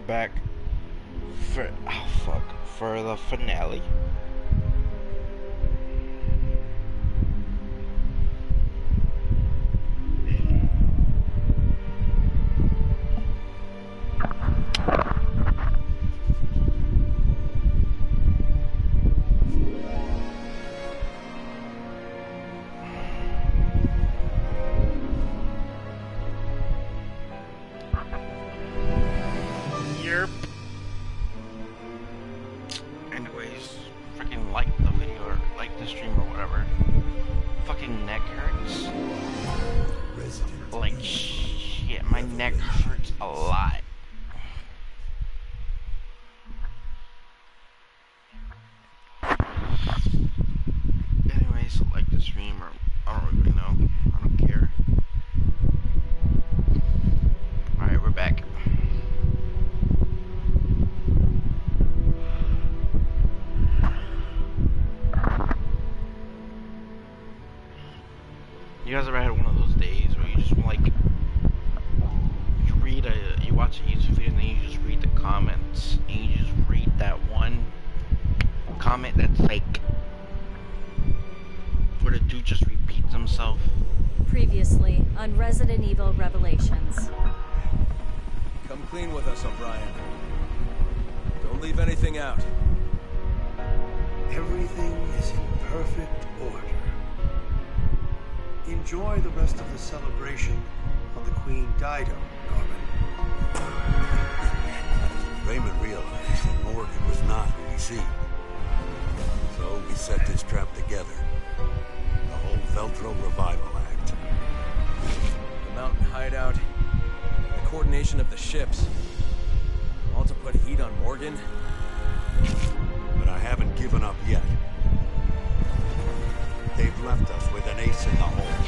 back for for the finale. Anyways, freaking like the video or like the stream or whatever. Fucking neck hurts. Like shit, my neck hurts a lot. Anyways, like the stream or I don't really know. I don't care. Alright, we're back. You guys ever had one of those days where you just like you watch a YouTube video and then you just read the comments and you just read that one comment that's like where the dude just repeats himself? Previously on Resident Evil Revelations. Come clean with us, O'Brien. Don't leave anything out. Everything is in perfect order. Enjoy the rest of the celebration on the Queen Dido, Norman. Raymond realized that Morgan was not who he seemed. So we set this trap together. The whole Veltro revival act. The mountain hideout, the coordination of the ships. All to put heat on Morgan. But I haven't given up yet. They've left us with an ace in the hole.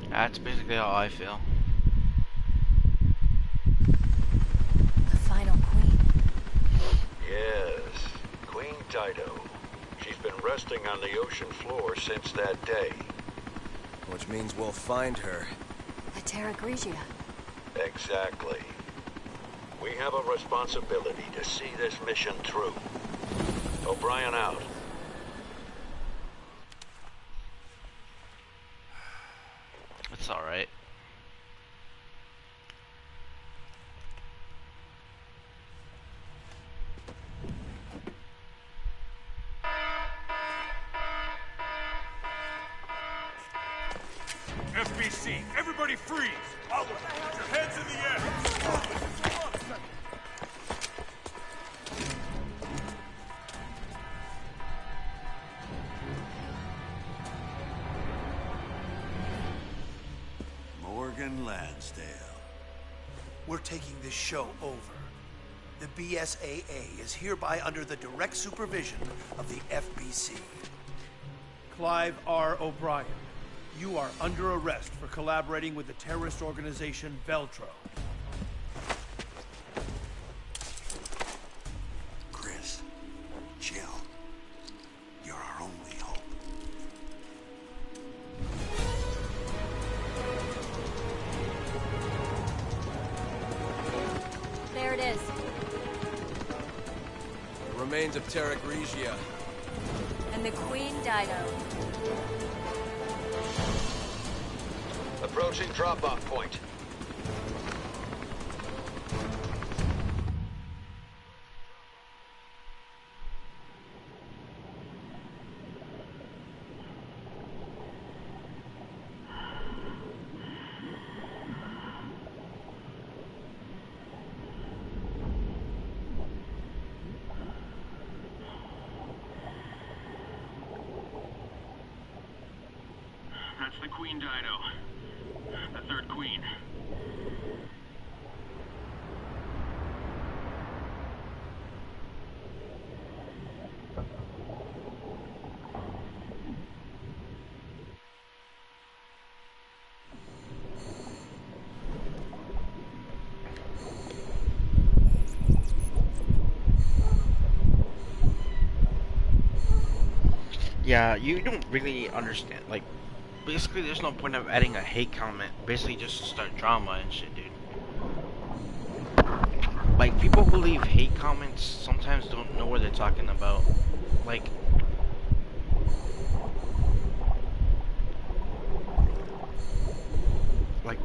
That's basically how I feel. The final queen. Yes, Queen Dido. She's been resting on the ocean floor since that day. Which means we'll find her. The Terra Grigia. Exactly. We have a responsibility to see this mission through. O'Brien out. It's alright. FBC, everybody freeze! Put your heads in the air! Morgan Lansdale. We're taking this show over. The BSAA is hereby under the direct supervision of the FBC. Clive R. O'Brien, you are under arrest for collaborating with the terrorist organization Veltro. Chris, Jill, you're our only hope. There it is. The remains of Terra Grigia. And the Queen Dido. Approaching drop-off point. That's the Queen Dido. The the third queen. Yeah, you don't really understand. Like, basically, there's no point of adding a hate comment. Basically, just to start drama and shit, dude. Like, people who leave hate comments sometimes don't know what they're talking about. Like,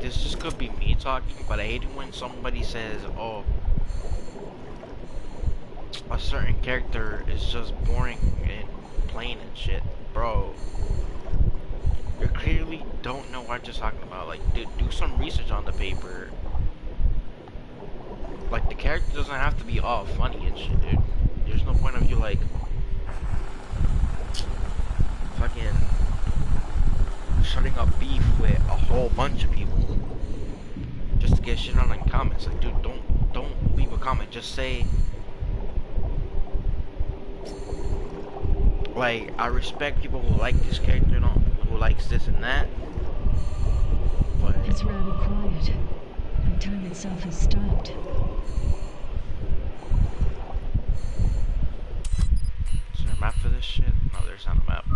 this just could be me talking, but I hate it when somebody says, oh, a certain character is just boring and plain and shit. Bro, you clearly don't know what you're talking about. Like, do some research on the paper. Like, the character doesn't have to be all funny and shit, dude. There's no point of you, like, fucking shutting up beef with a whole bunch of people just to get shit on in comments. Like, dude, don't leave a comment. Just say, like, I respect people who like this character, you know, who likes this and that, but it's rather quiet, and time itself has stopped. Is there a map for this shit? No, there's not a map.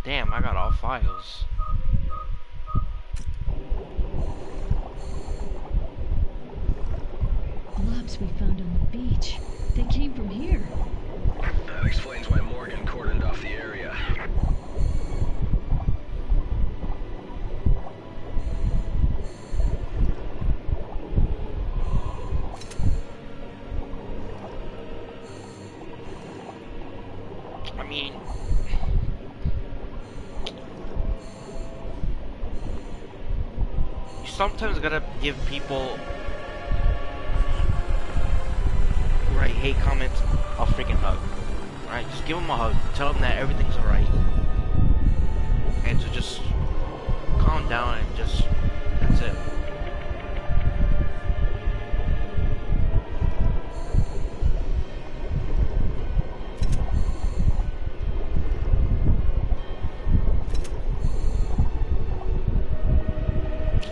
Damn, I got all files. Globs we found on the beach. They came from here. That explains why Morgan cordoned off the area. I mean, you sometimes gotta give people who write hate comments a freaking hug. Right? Just give them a hug. Tell them that everything's alright. And to just calm down and just, that's it.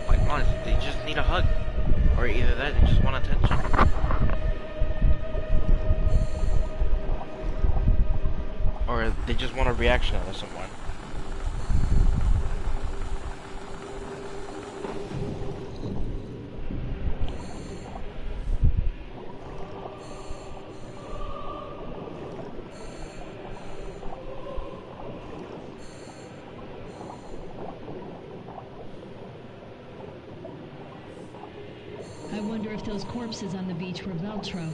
Like, honestly, they just need a hug. Or either that, they just want attention. Or they just want a reaction out of someone. I wonder if those corpses on the beach were Veltro.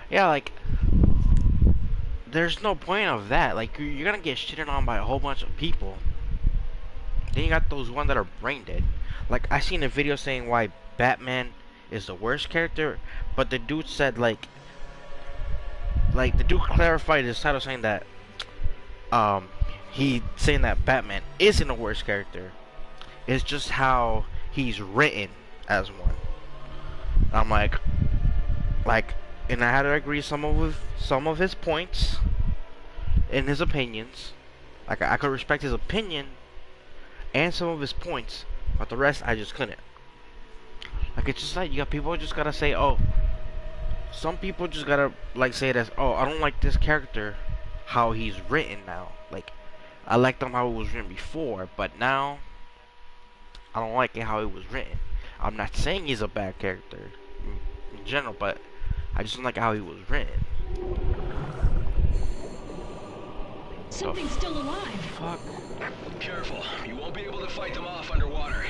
Yeah, like, there's no point of that. Like, you're gonna get shitted on by a whole bunch of people. Then you got those ones that are brain dead. Like, I seen a video saying why Batman is the worst character, but the dude said, like the dude clarified his title saying that, he saying that Batman isn't the worst character. It's just how he's written as one. I'm like, and I had to agree some of his points and his opinions. Like, I could respect his opinion and some of his points, but the rest I just couldn't. Like, it's just like, you got people who just gotta say, oh, some people just gotta, like, say it as, oh, I don't like this character how he's written now. Like, I liked him how it was written before, but now I don't like it how it was written. I'm not saying he's a bad character in general, but I just don't like how he was written. Something's still alive. Fuck. Careful, you won't be able to fight them off underwater.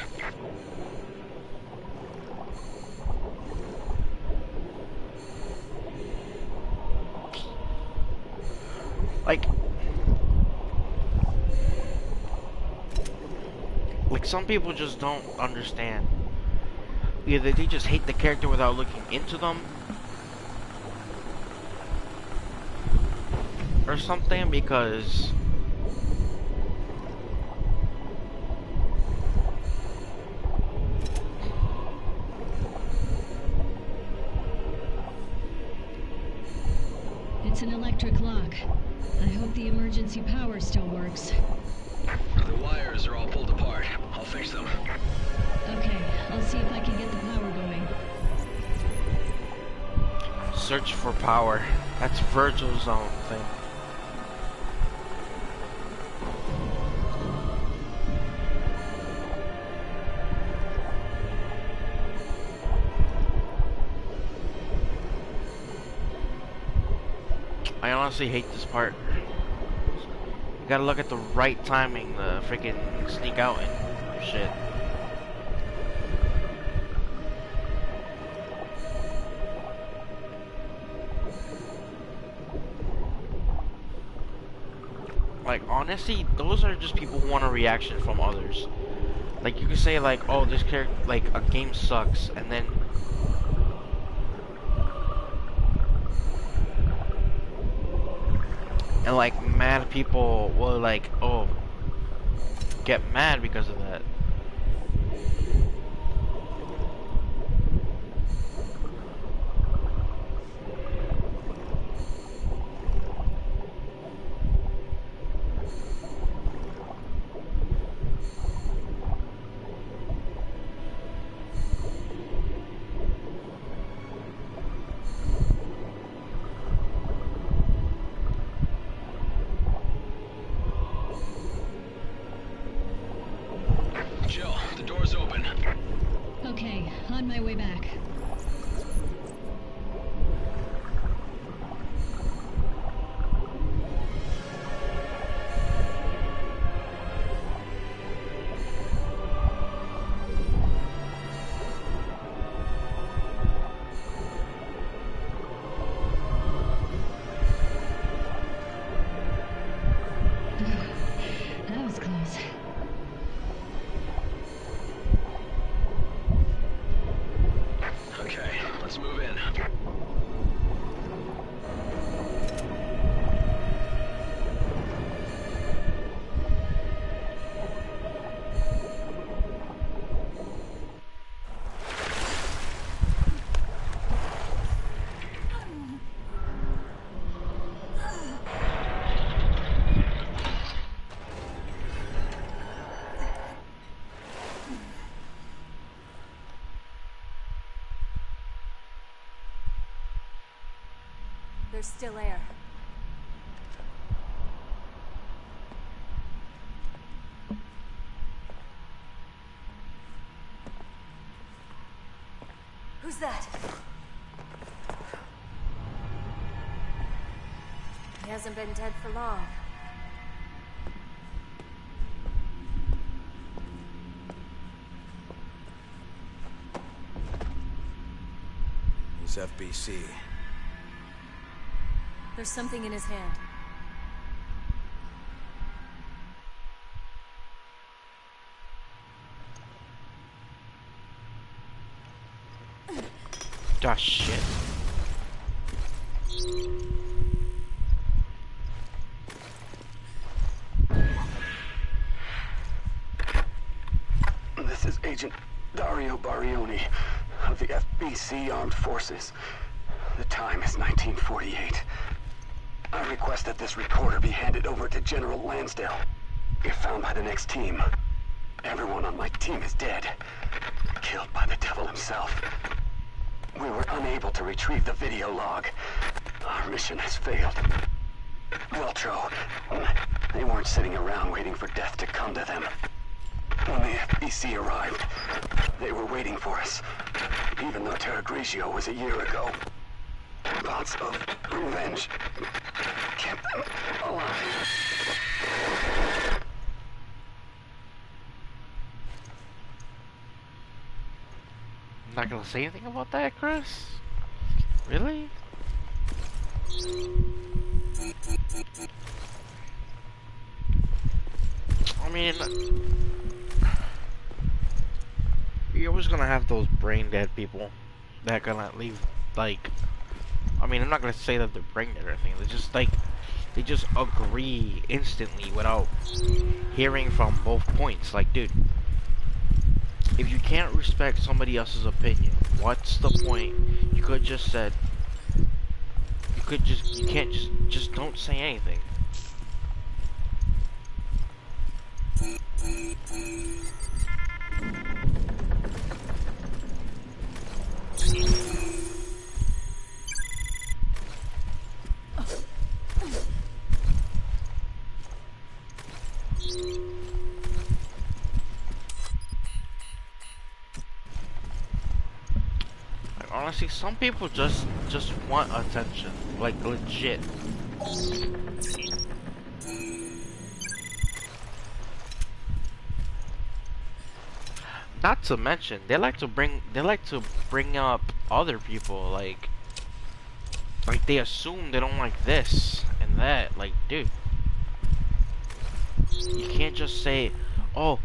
Like some people just don't understand. Either they just hate the character without looking into them, or something, because It's an electric lock. I hope the emergency power still works. The wires are all pulled apart. I'll fix them. Okay, I'll see if I can get the power going. search for power. That's Virgil's own thing. I honestly hate this part. You gotta look at the right timing to freaking sneak out and shit. Like, honestly, those are just people who want a reaction from others. Like, you could say, like, oh, this character, like, a game sucks, and then and like mad people will like, oh, get mad because of that. Jill, the door's open. Okay, on my way back. That was close. Okay, let's move in. There's still air. Who's that? He hasn't been dead for long. He's FBC. There's something in his hand. Ah, shit. This is Agent Dario Barioni of the FBC Armed Forces. The time is 1948. I request that this recorder be handed over to General Lansdale. If found by the next team, everyone on my team is dead. Killed by the devil himself. We were unable to retrieve the video log. Our mission has failed. Veltro, they weren't sitting around waiting for death to come to them. When the FBC arrived, they were waiting for us. Even though Terra Grigio was a year ago. Thoughts of revenge kept them alive. I'm not gonna say anything about that, Chris? Really? mean, you're always gonna have those brain dead people that gonna leave, like, I mean, I'm not gonna say that they're brain dead or anything. They're just like, they just agree instantly without hearing from both points. Like, dude, if you can't respect somebody else's opinion, what's the point? You could just said, you can't just don't say anything. Like, honestly, some people just want attention, like legit. Not to mention, they like to bring up other people, like they assume they don't like this and that. Like, dude, you can't just say, oh,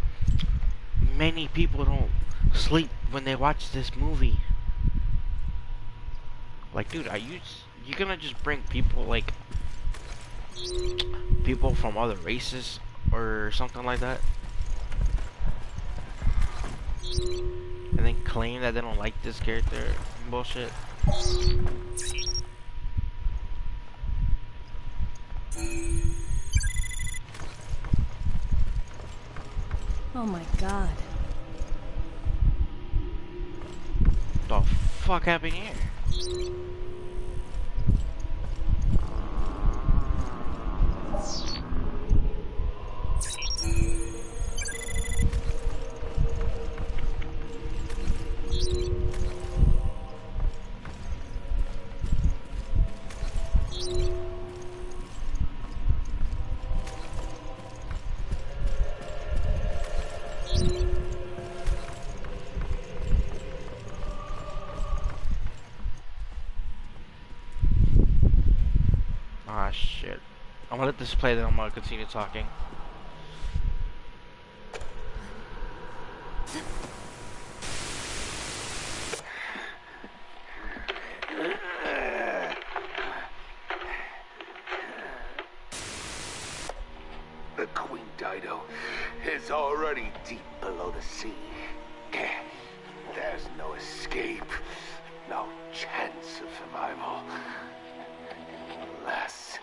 many people don't sleep when they watch this movie. Like, dude, you gonna just bring people, like, people from other races or something like that, and then claim that they don't like this character? Bullshit. Oh my god. The fuck happened here? Ah, shit. I'm gonna let this play, then I'm gonna continue talking. The Queen Dido is already deep below the sea. There's no escape, no chance of survival. Unless...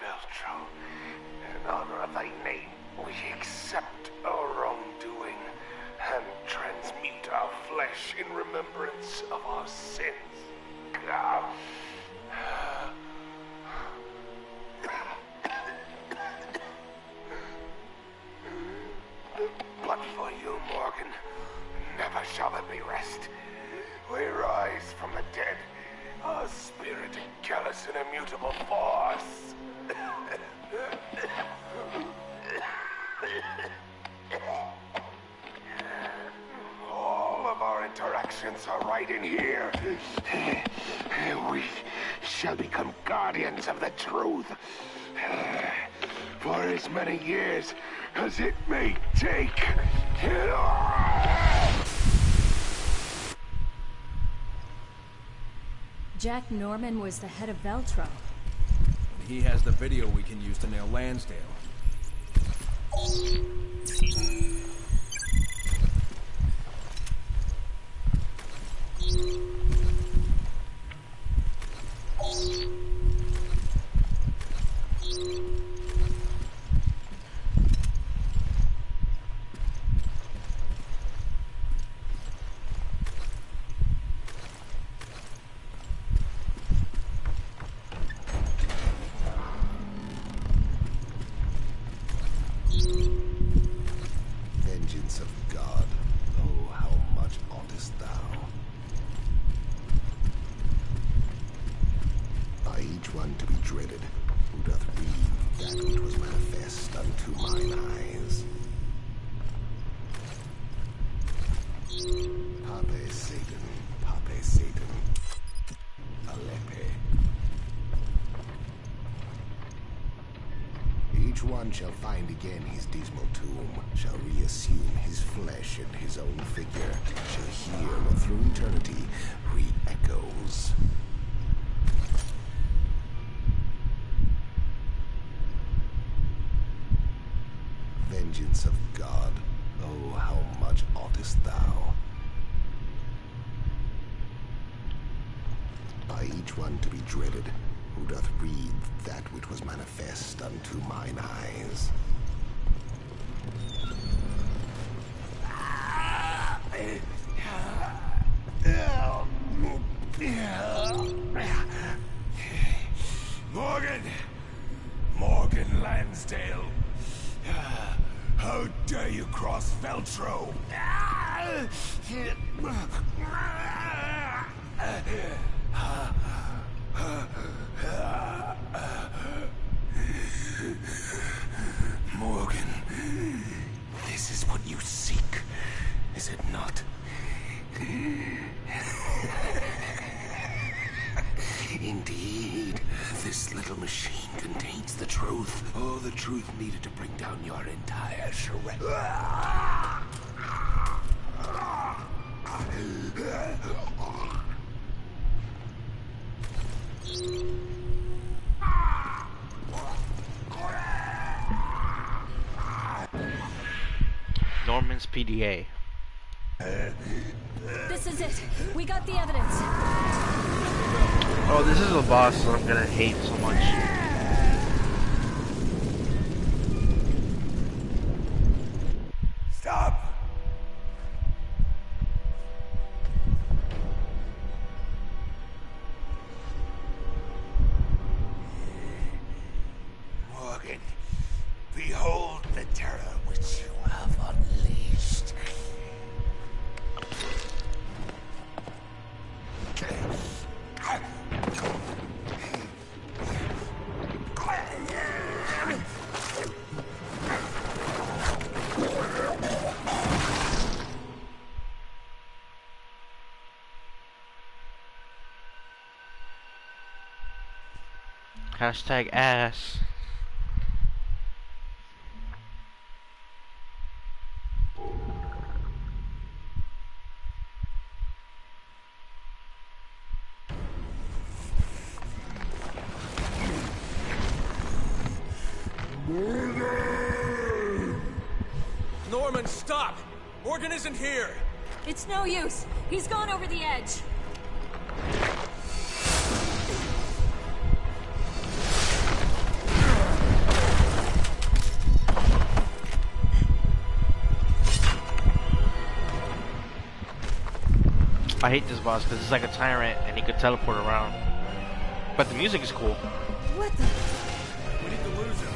Veltro, in honor of thy name, we accept our wrongdoing and transmute our flesh in remembrance of our sins. But for you, Morgan, never shall there be rest. We rise from the dead, our spirit in callous and immutable force. All of our interactions are right in here. We shall become guardians of the truth. For as many years as it may take. Jack Norman was the head of Veltro. He has the video we can use to nail Lansdale. Vengeance of God, oh, how much oughtest thou? By each one to be dreaded, who doth read that which was manifest unto mine eyes. Pape Satan, Pape Satan, Alepe. Each one shall find again his dismal tomb, shall reassume his flesh and his own figure, shall hear what through eternity re-echoes. Vengeance of God, oh, how much oughtest thou? By each one to be dreaded, who doth read that which was manifest unto mine eyes. Morgan Lansdale. How dare you cross Veltro? Morgan, this is what you seek, is it not? Indeed, this little machine contains the truth. All the truth needed to bring down your entire charrette. Norman's PDA. This is it. We got the evidence. Oh, this is a boss that I'm gonna hate so much. Stop! Morgan, behold the terror which you have unleashed. Hashtag ass. Norman, stop! Morgan isn't here! It's no use. He's gone over the edge. I hate this boss because it's like a tyrant and he could teleport around. But the music is cool. What the? We need to lose him.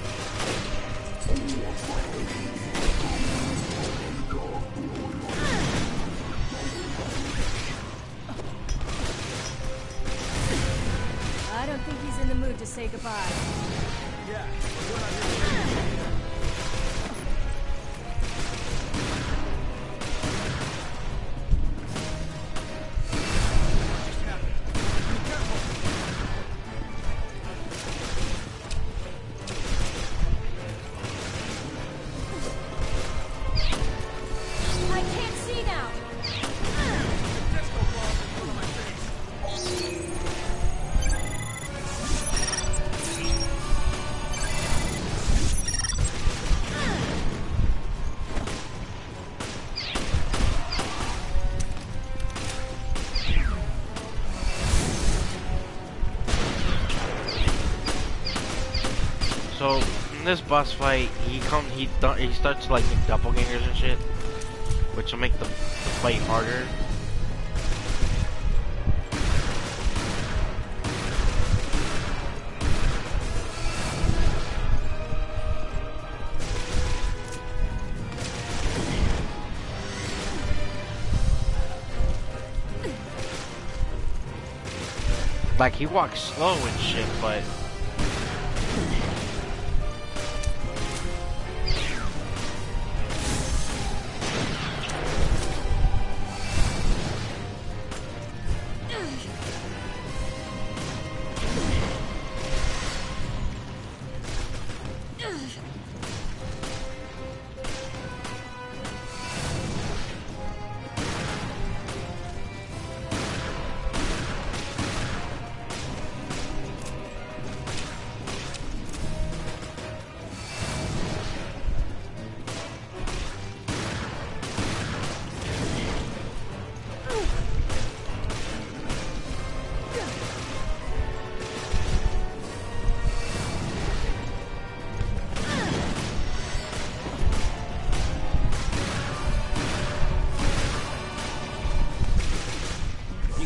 I don't think he's in the mood to say goodbye. Yeah, we're not here. I can't see now. So in this boss fight, he starts to like make doppelgangers and shit, which will make the fight harder. Like he walks slow and shit, but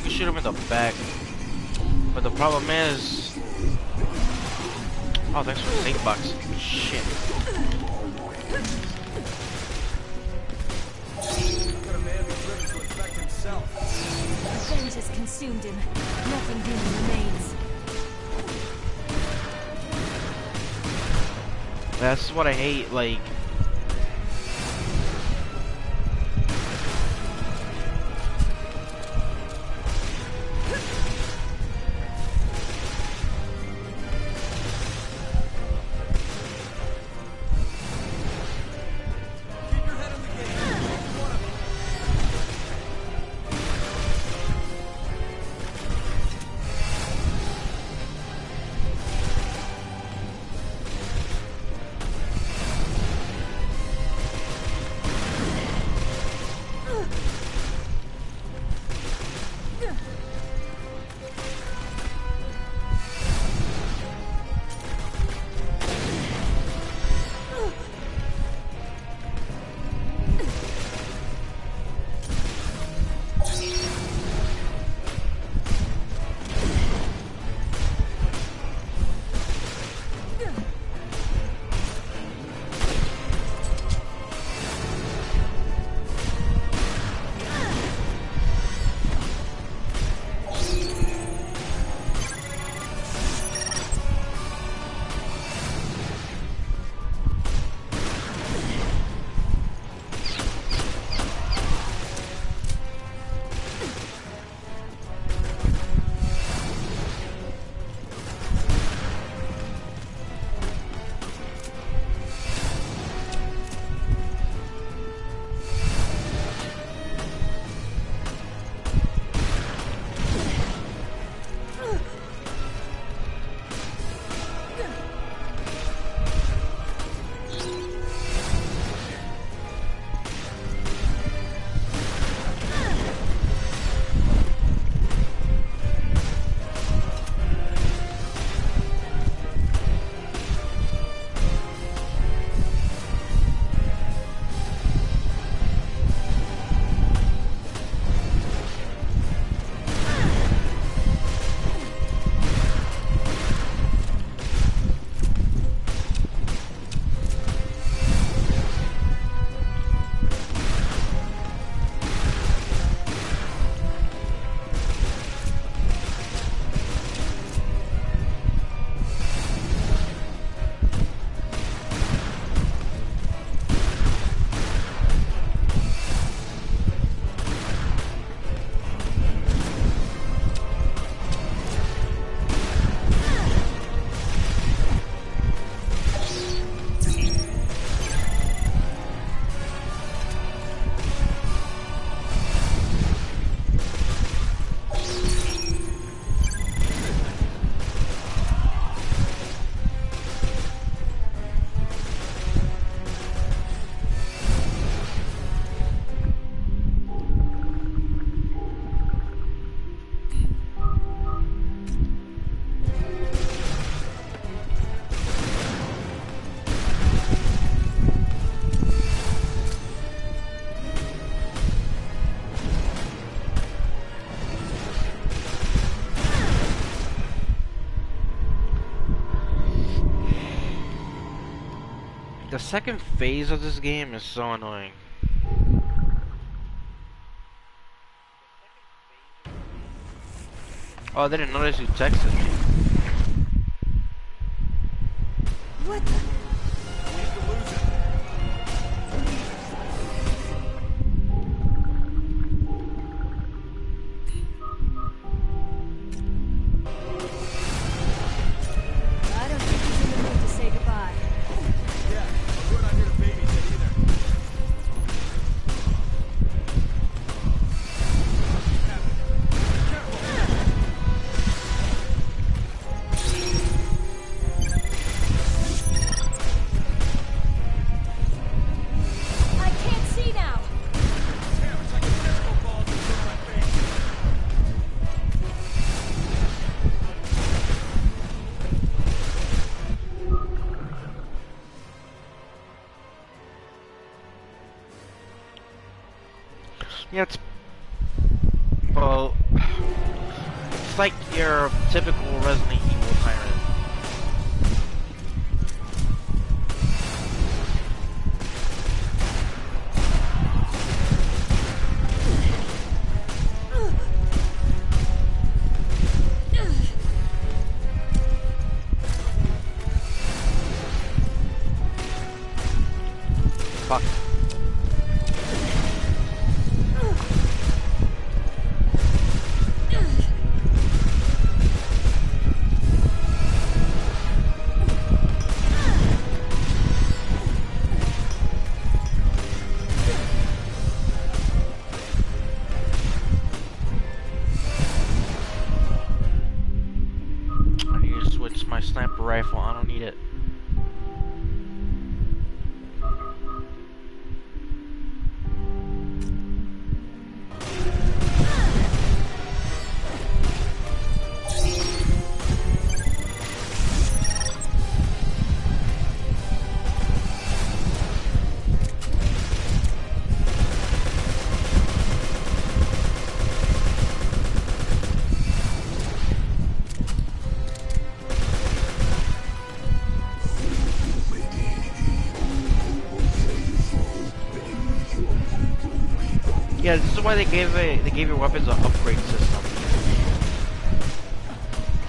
Shoot him in the back, but the problem is, oh, thanks for the safe box. Shit. Could a man be driven to infect himself? Revenge has consumed him. Nothing human remains. That's what I hate. Like, the second phase of this game is so annoying. Oh, I didn't notice you texted me. What the? We need to lose it. I don't think he's in the mood to say goodbye. Yeah, but we're not here to babysit either. I can't see now. Damn, it's like a disco ball just in my face. Yeah, it's well, it's like your typical Resident Evil tyrant. Fuck. I need to switch my sniper rifle. I don't need it. Yeah, this is why they gave your weapons an upgrade system.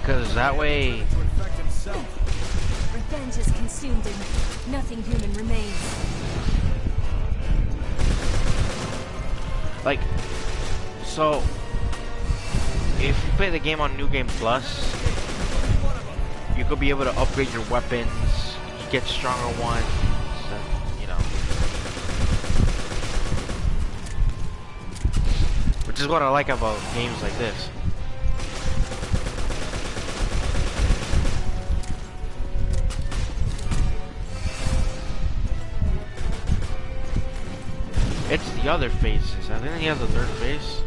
Because that way, To infect himself. Revenge is consumed and nothing human remains. like, so if you play the game on New Game Plus, you could be able to upgrade your weapons, you get stronger ones, and, you know. Which is what I like about games like this. It's the other faces. I think he has a third face.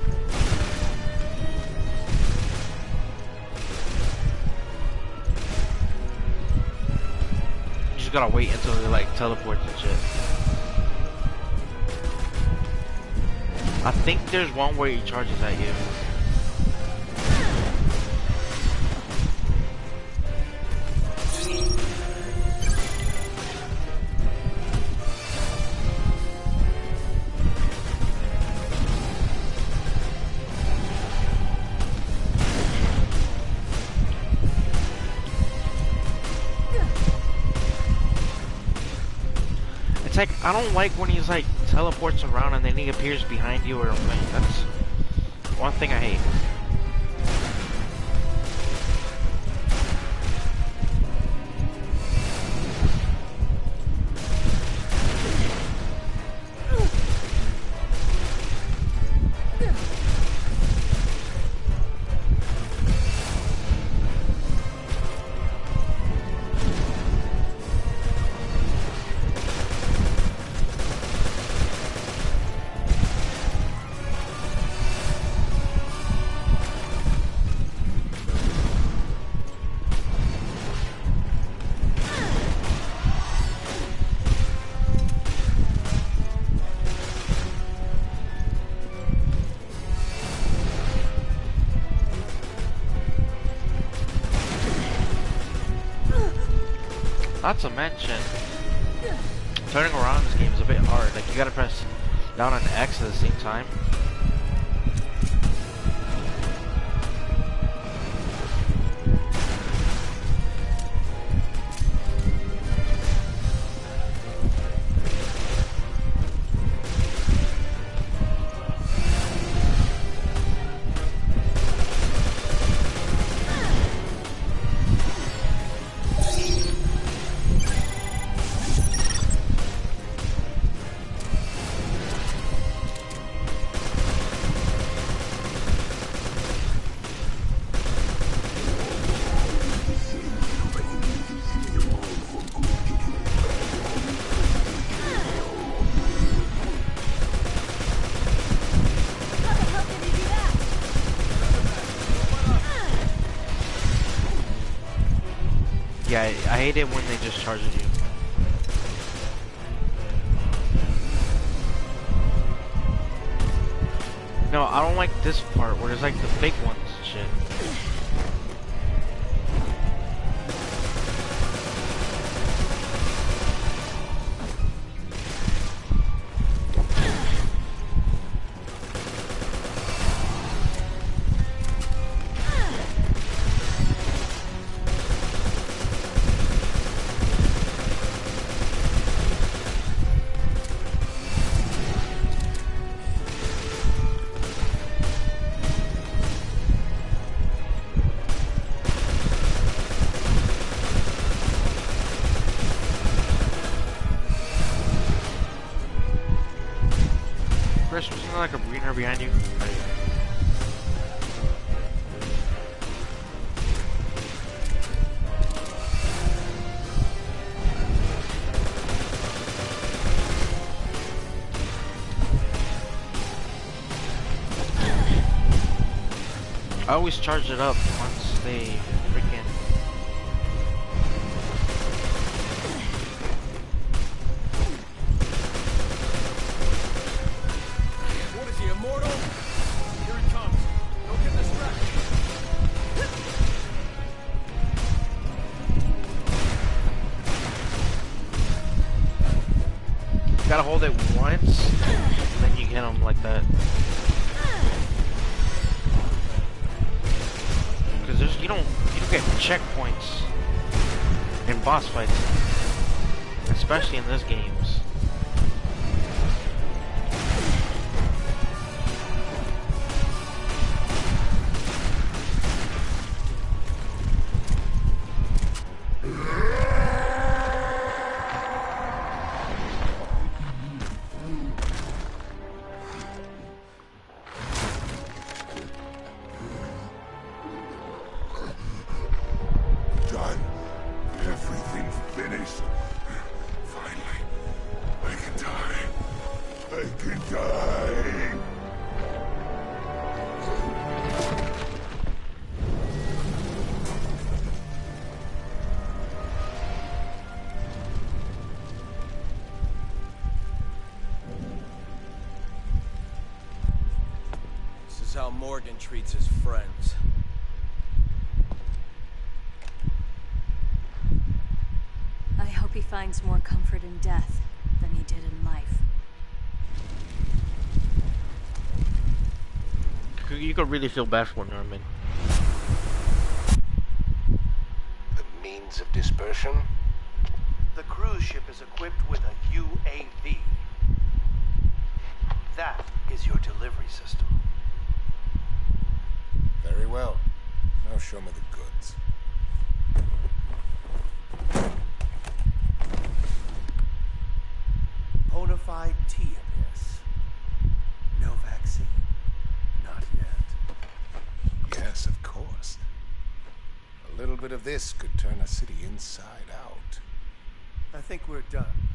You just gotta wait until they like teleports and shit. I think there's one where he charges at you. It's like, I don't like when he's like teleports around and then he appears behind you or something. That's one thing I hate. Not to mention, turning around in this game is a bit hard. Like, you gotta press down and X at the same time. Yeah, I hate it when they just charge at you. No, I don't like this part where there's like the fake ones and shit. Chris, wasn't there like a greener behind you? I always charge it up once they freaking... What is he, immortal? Here he comes. Don't get distracted. You gotta hold it once, then you hit him like that. Because you don't get checkpoints in boss fights, especially in this games. This is how Morgan treats his friends. I hope he finds more comfort in death than he did in life. You could really feel bad for Norman. The means of dispersion? The cruise ship is equipped with a UAV. That is your delivery system. Very well. Now show me the goods. Bonafide T-Abyss. No vaccine. Not yet. Yes, of course. A little bit of this could turn a city inside out. I think we're done.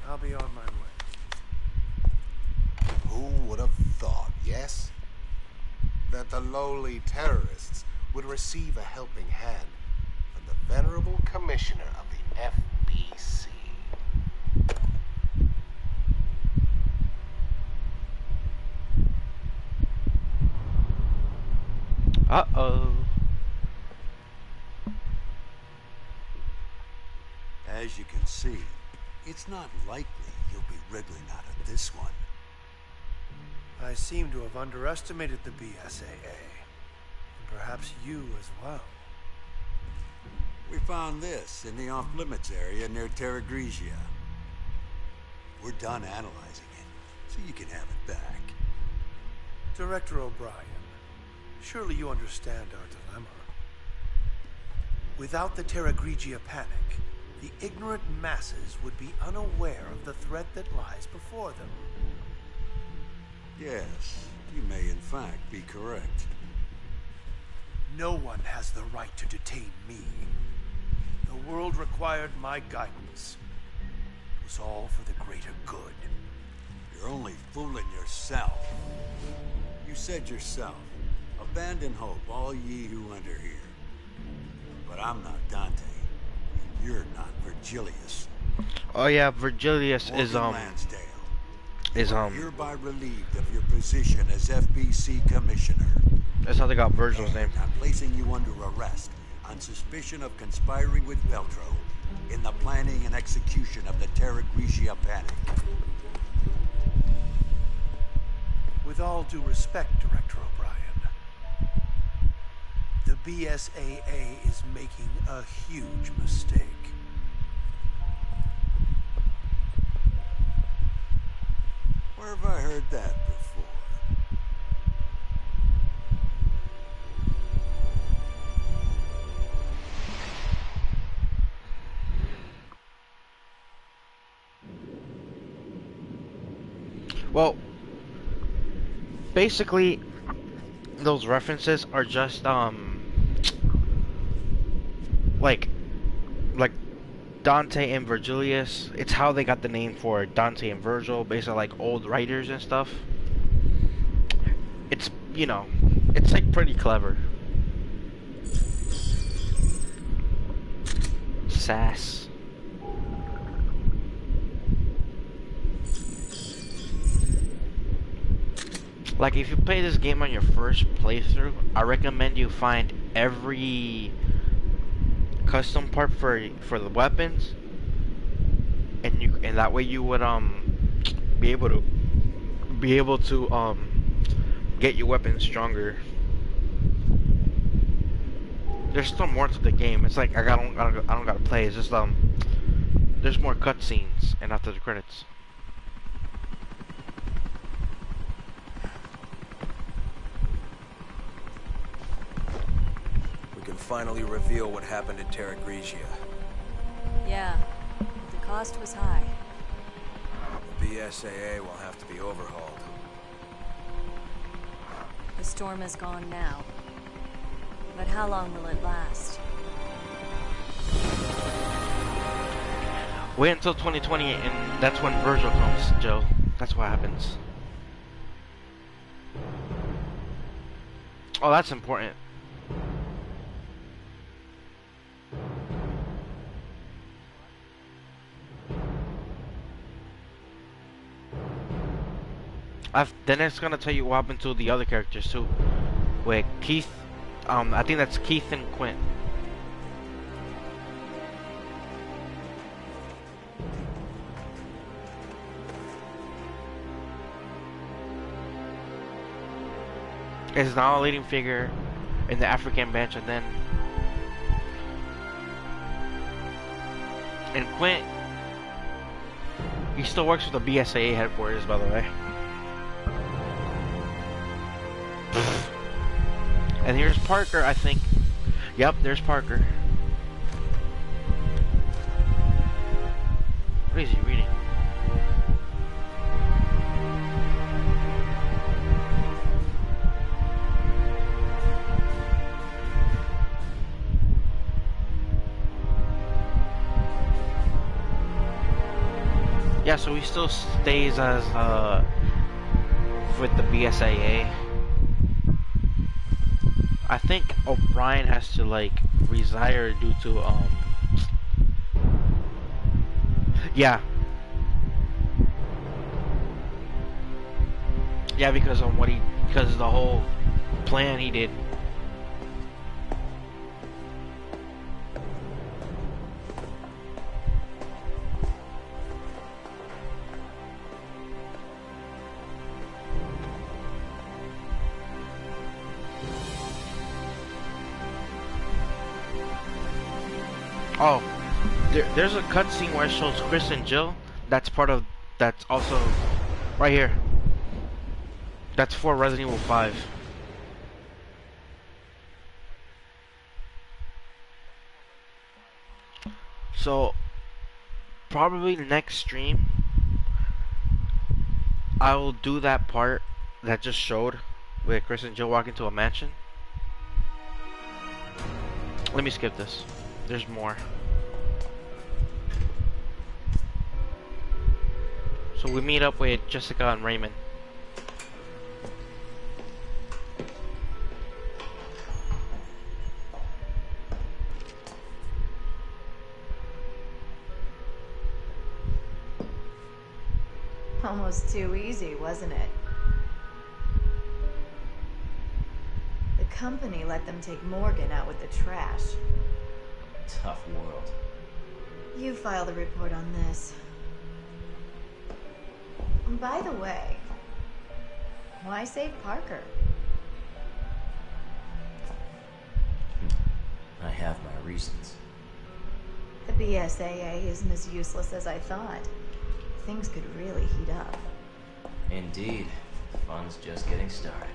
I'll be on my way. Who would have thought, yes? That the lowly terrorists would receive a helping hand from the venerable commissioner of the FBC. Uh-oh. As you can see, it's not likely you'll be wriggling out of this one. I seem to have underestimated the BSAA. And perhaps you as well. We found this in the off-limits area near Terra Grigia. We're done analyzing it, so you can have it back. Director O'Brien, surely you understand our dilemma. Without the Terra Grigia panic, the ignorant masses would be unaware of the threat that lies before them. Yes, you may in fact be correct. No one has the right to detain me. The world required my guidance. It was all for the greater good. You're only fooling yourself. You said yourself, abandon hope, all ye who enter here. But I'm not Dante. You're not Virgilius. Oh yeah, Virgilius Morgan is Lansdale. is Hereby relieved of your position as FBC Commissioner. That's how they got Virgil's name. I'm placing you under arrest on suspicion of conspiring with Veltro in the planning and execution of the Terra Grigia panic. With all due respect, Director O'Brien, the BSAA is making a huge mistake. Where have I heard that before? Well, basically, those references are just like Dante and Virgilius. It's how they got the name for Dante and Virgil, based on like old writers and stuff. It's, you know, it's like pretty clever. Sass. Like, if you play this game on your first playthrough, I recommend you find every custom part for the weapons, and that way you would be able to get your weapons stronger. There's still more to the game. It's like I don't gotta play. It's just there's more cutscenes and after the credits. Finally reveal what happened at Terra Grigia. Yeah, but the cost was high. The BSAA will have to be overhauled. The storm is gone now. But how long will it last? Wait until 2020 and that's when Virgil comes, Joe. That's what happens. Oh, that's important. Then it's gonna tell you what happened to the other characters too. Wait, Keith, I think that's Keith and Quint. Is now a leading figure in the African bench, and then Quint, he still works with the BSAA headquarters, by the way. And here's Parker, I think. Yep, there's Parker. What is he reading? Yeah, so he still stays as with the BSAA. I think O'Brien has to like retire due to yeah because of because of the whole plan he did. Oh, there's a cutscene where it shows Chris and Jill. That's also right here. That's for Resident Evil 5. So, probably next stream, I will do that part that just showed with Chris and Jill walking to a mansion. Let me skip this. There's more. So we meet up with Jessica and Raymond. Almost too easy, wasn't it? The company let them take Morgan out with the trash. Tough world. You file the report on this. By the way, why save Parker? I have my reasons. The BSAA isn't as useless as I thought. Things could really heat up. Indeed. Fun's just getting started.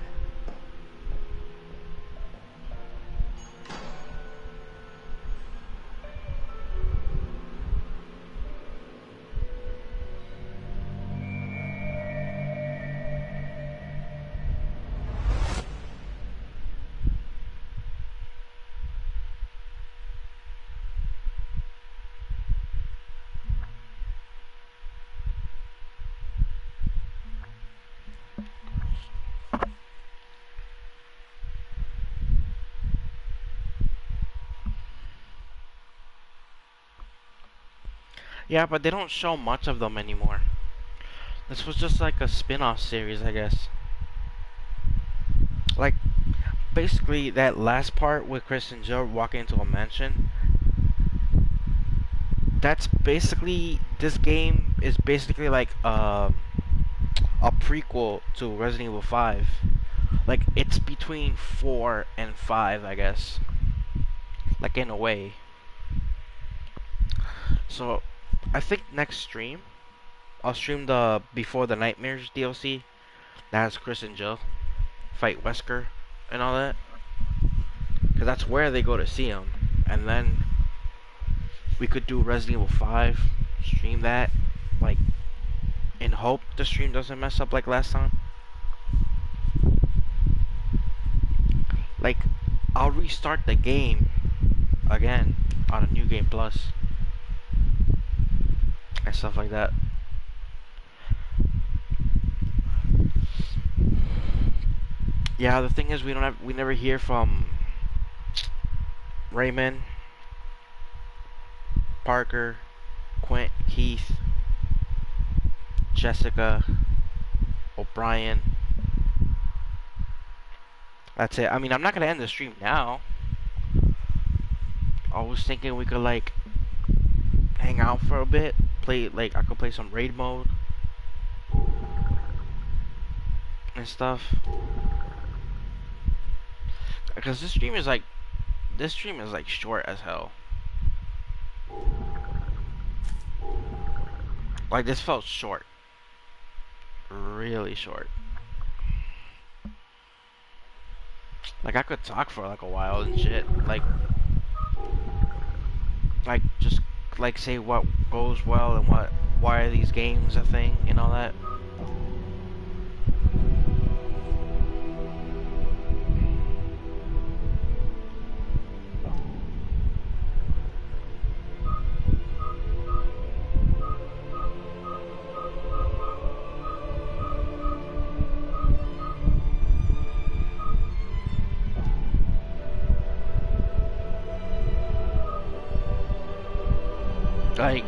Yeah, but they don't show much of them anymore. This was just like a spin-off series, I guess. Like, basically that last part with Chris and Jill walking into a mansion, that's basically, this game is basically like a prequel to Resident Evil 5. Like, it's between 4 and 5, I guess. Like, in a way. So I think next stream, I'll stream the Before the Nightmares DLC. That has Chris and Jill fight Wesker and all that. Because that's where they go to see him. And then we could do Resident Evil 5, stream that, like, in hope the stream doesn't mess up like last time. Like, I'll restart the game again on a New Game Plus. And stuff like that. Yeah, the thing is we never hear from Raymond, Parker, Quint, Keith, Jessica, O'Brien. That's it. I mean, I'm not gonna end the stream now. I was thinking we could like hang out for a bit. Play, like, I could play some raid mode and stuff, because this stream is like short as hell. Like, this felt short, really short. Like, I could talk for like a while and shit, like just like say what goes well and why are these games a thing and all that. Like,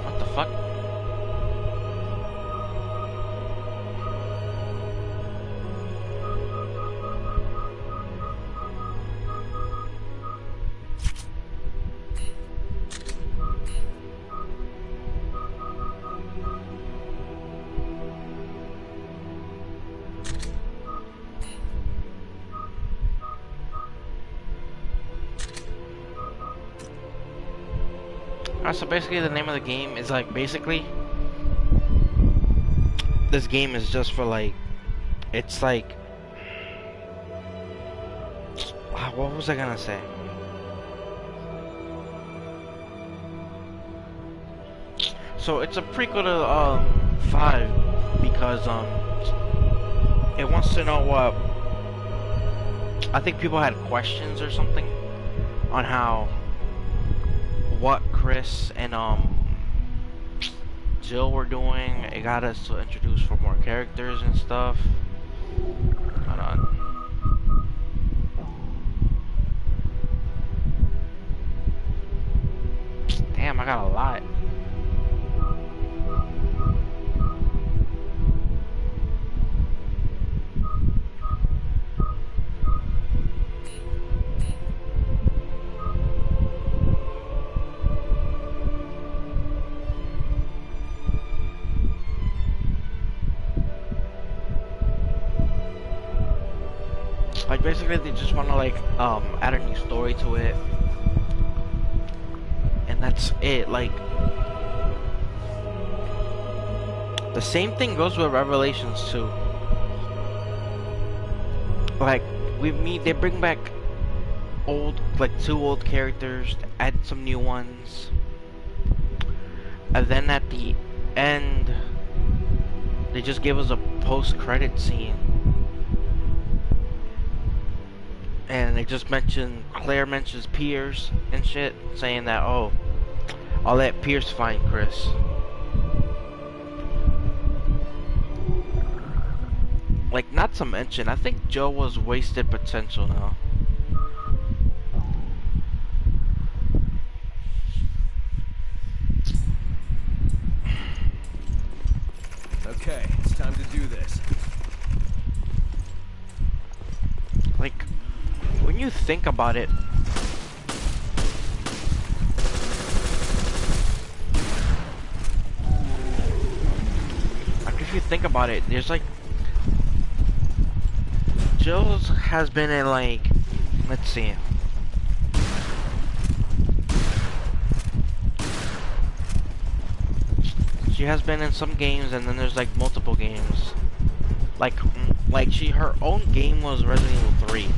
what the fuck? So basically the name of the game is like, basically this game is just for like, it's like, what was I gonna say? So it's a prequel to 5 because it wants to know what, I think people had questions or something on how, what Chris and Jill were doing. It got us to introduce for more characters and stuff. Hold on. got a lot. Like basically they just want to like add a new story to it, and that's it. Like the same thing goes with Revelations too. Like they bring back like 2 old characters, add some new ones, and then at the end they just give us a post-credit scene. And they just Claire mentions Pierce and shit, saying that, oh, I'll let Pierce find Chris. Like, not to mention, I think Joe was wasted potential now. Okay, it's time to do this. Like, when you think about it, there's like, Jill's has been in like, let's see, she has been in some games, and then there's like multiple games. Like her own game was Resident Evil 3.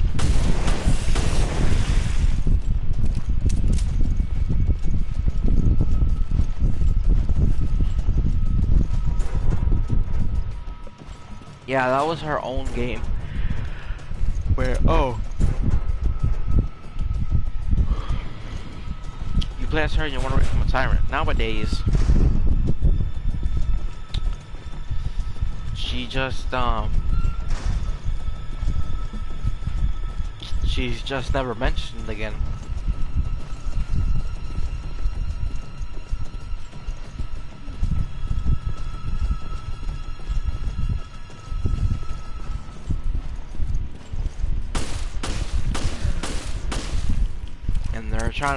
Yeah, that was her own game. Where, oh, you play as her and you want to become a tyrant. Nowadays, she just, she's just never mentioned again.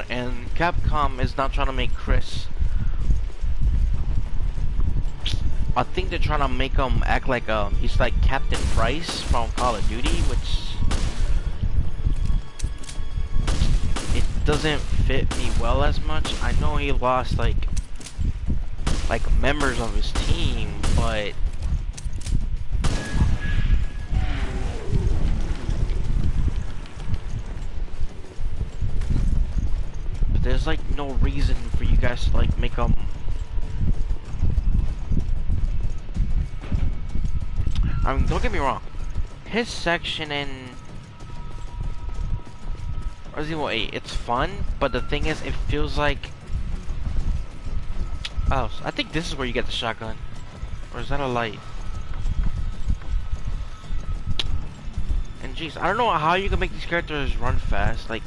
And Capcom is not trying to make Chris. I think they're trying to make him act like he's like Captain Price from Call of Duty, which it doesn't fit me well as much. I know he lost like members of his team, but there's like no reason for you guys to like make them. I mean, don't get me wrong, his section in Resident Evil 8, it's fun, but the thing is, it feels like, oh, I think this is where you get the shotgun, or is that a light? And jeez, I don't know how you can make these characters run fast, like.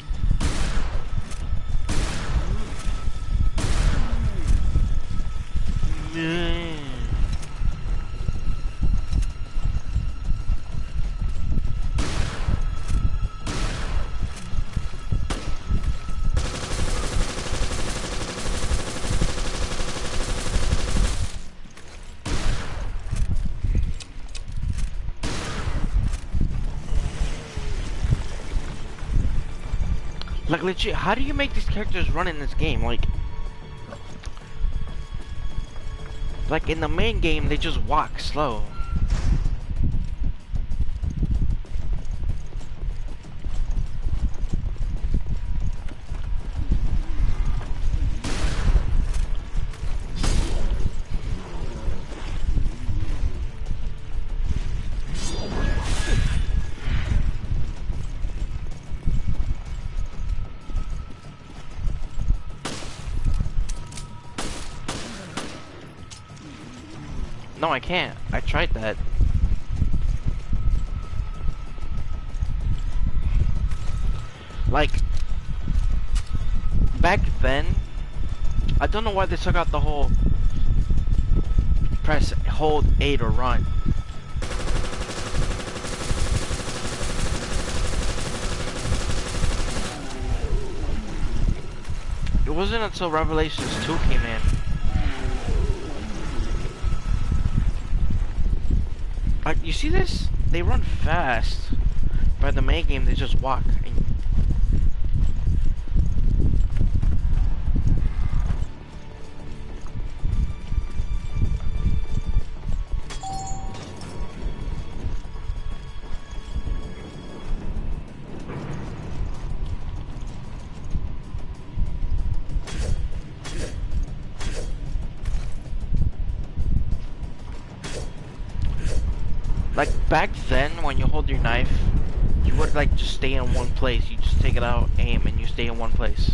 Like legit, how do you make these characters run in this game? Like in the main game, they just walk slow. No, I can't. I tried that. Like, back then, I don't know why they took out the whole press hold A to run. It wasn't until Revelations 2 came in. You see this? They run fast. By the main game, they just walk. Like back then, when you hold your knife, you would like just stay in one place. You just take it out, aim, and you stay in one place.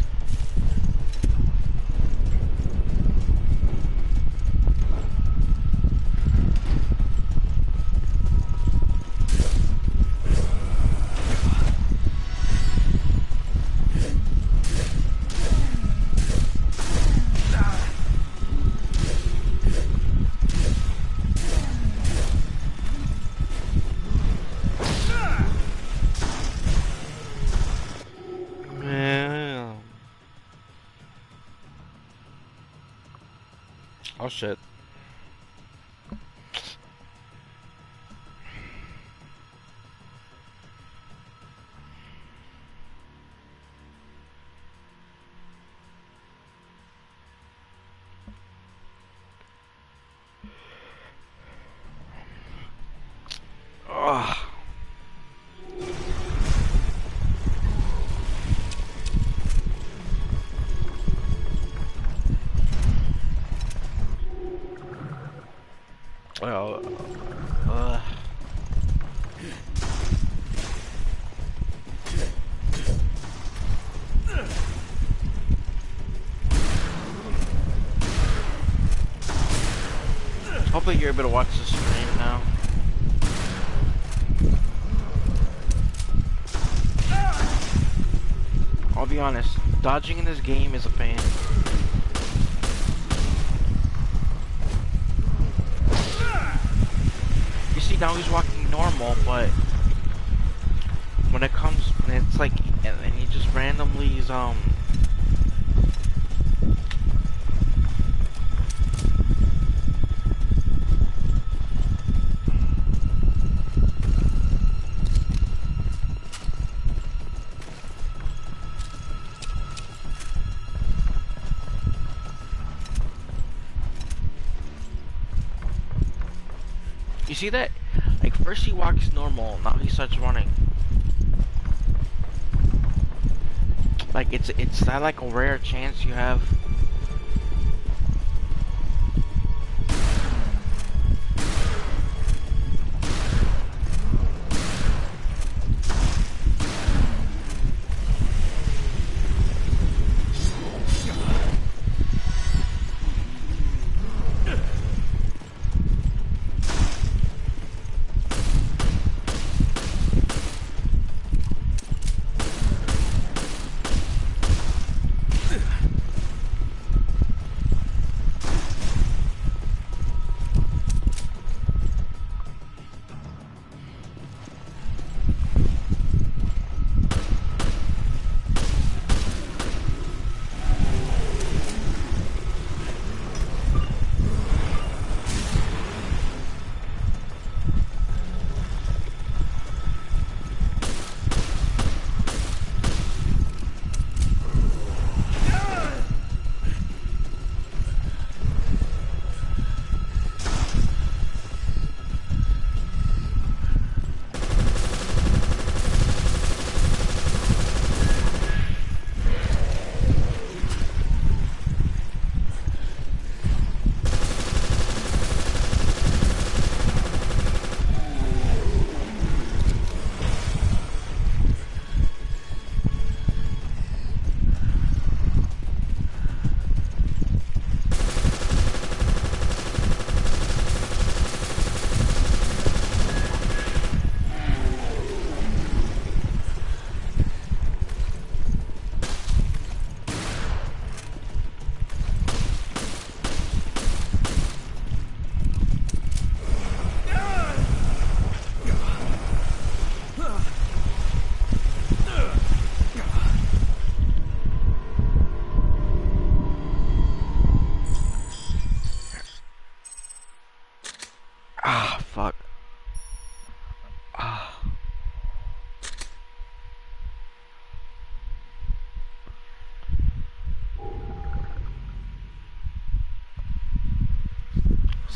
Oh shit. Ugh. Well, hopefully you're able to watch the stream now. I'll be honest, dodging in this game is a pain. You see, now he's walking normal, but when it comes, it's like, and he just randomly is, you see that? Like, first he walks normal, now he starts running. Like, it's that like a rare chance you have.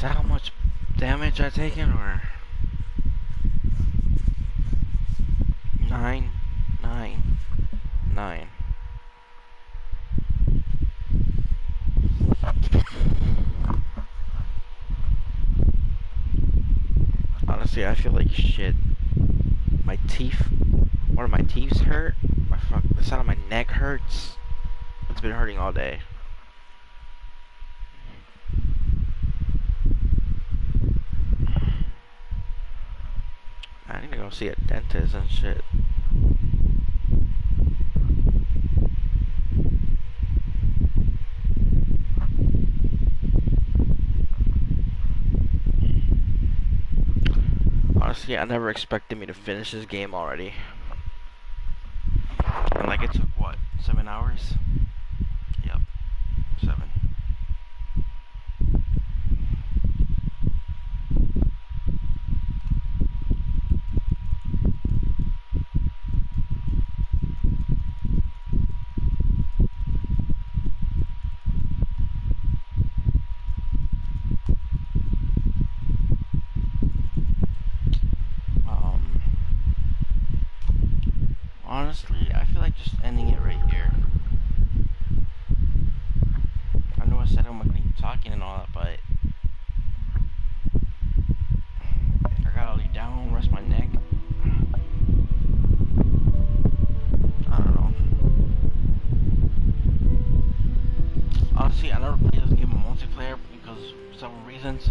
Is that how much damage I've taken, or 9, 9, 9? Honestly, I feel like shit. My teeth, one of my teeth hurt. The side of my neck hurts. It's been hurting all day. I need to go see a dentist and shit. Honestly, I never expected me to finish this game already. And like it took what, 7 hours? Yep, 7. Honestly, I feel like just ending it right here. I know I said I'm gonna keep talking and all that, but I gotta lay down, rest my neck. I don't know. Honestly, I never played this game in multiplayer because of several reasons.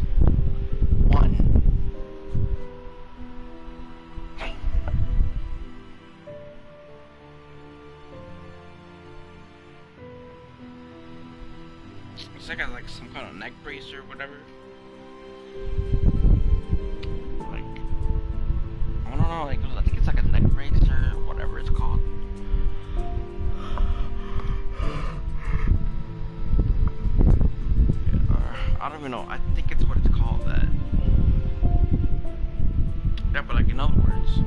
One, I got like some kind of neck brace or whatever. Like, I don't know, like I think it's like a neck brace or whatever it's called. Yeah, I don't even know. I think it's what it's called. That. Yeah, but like in other words,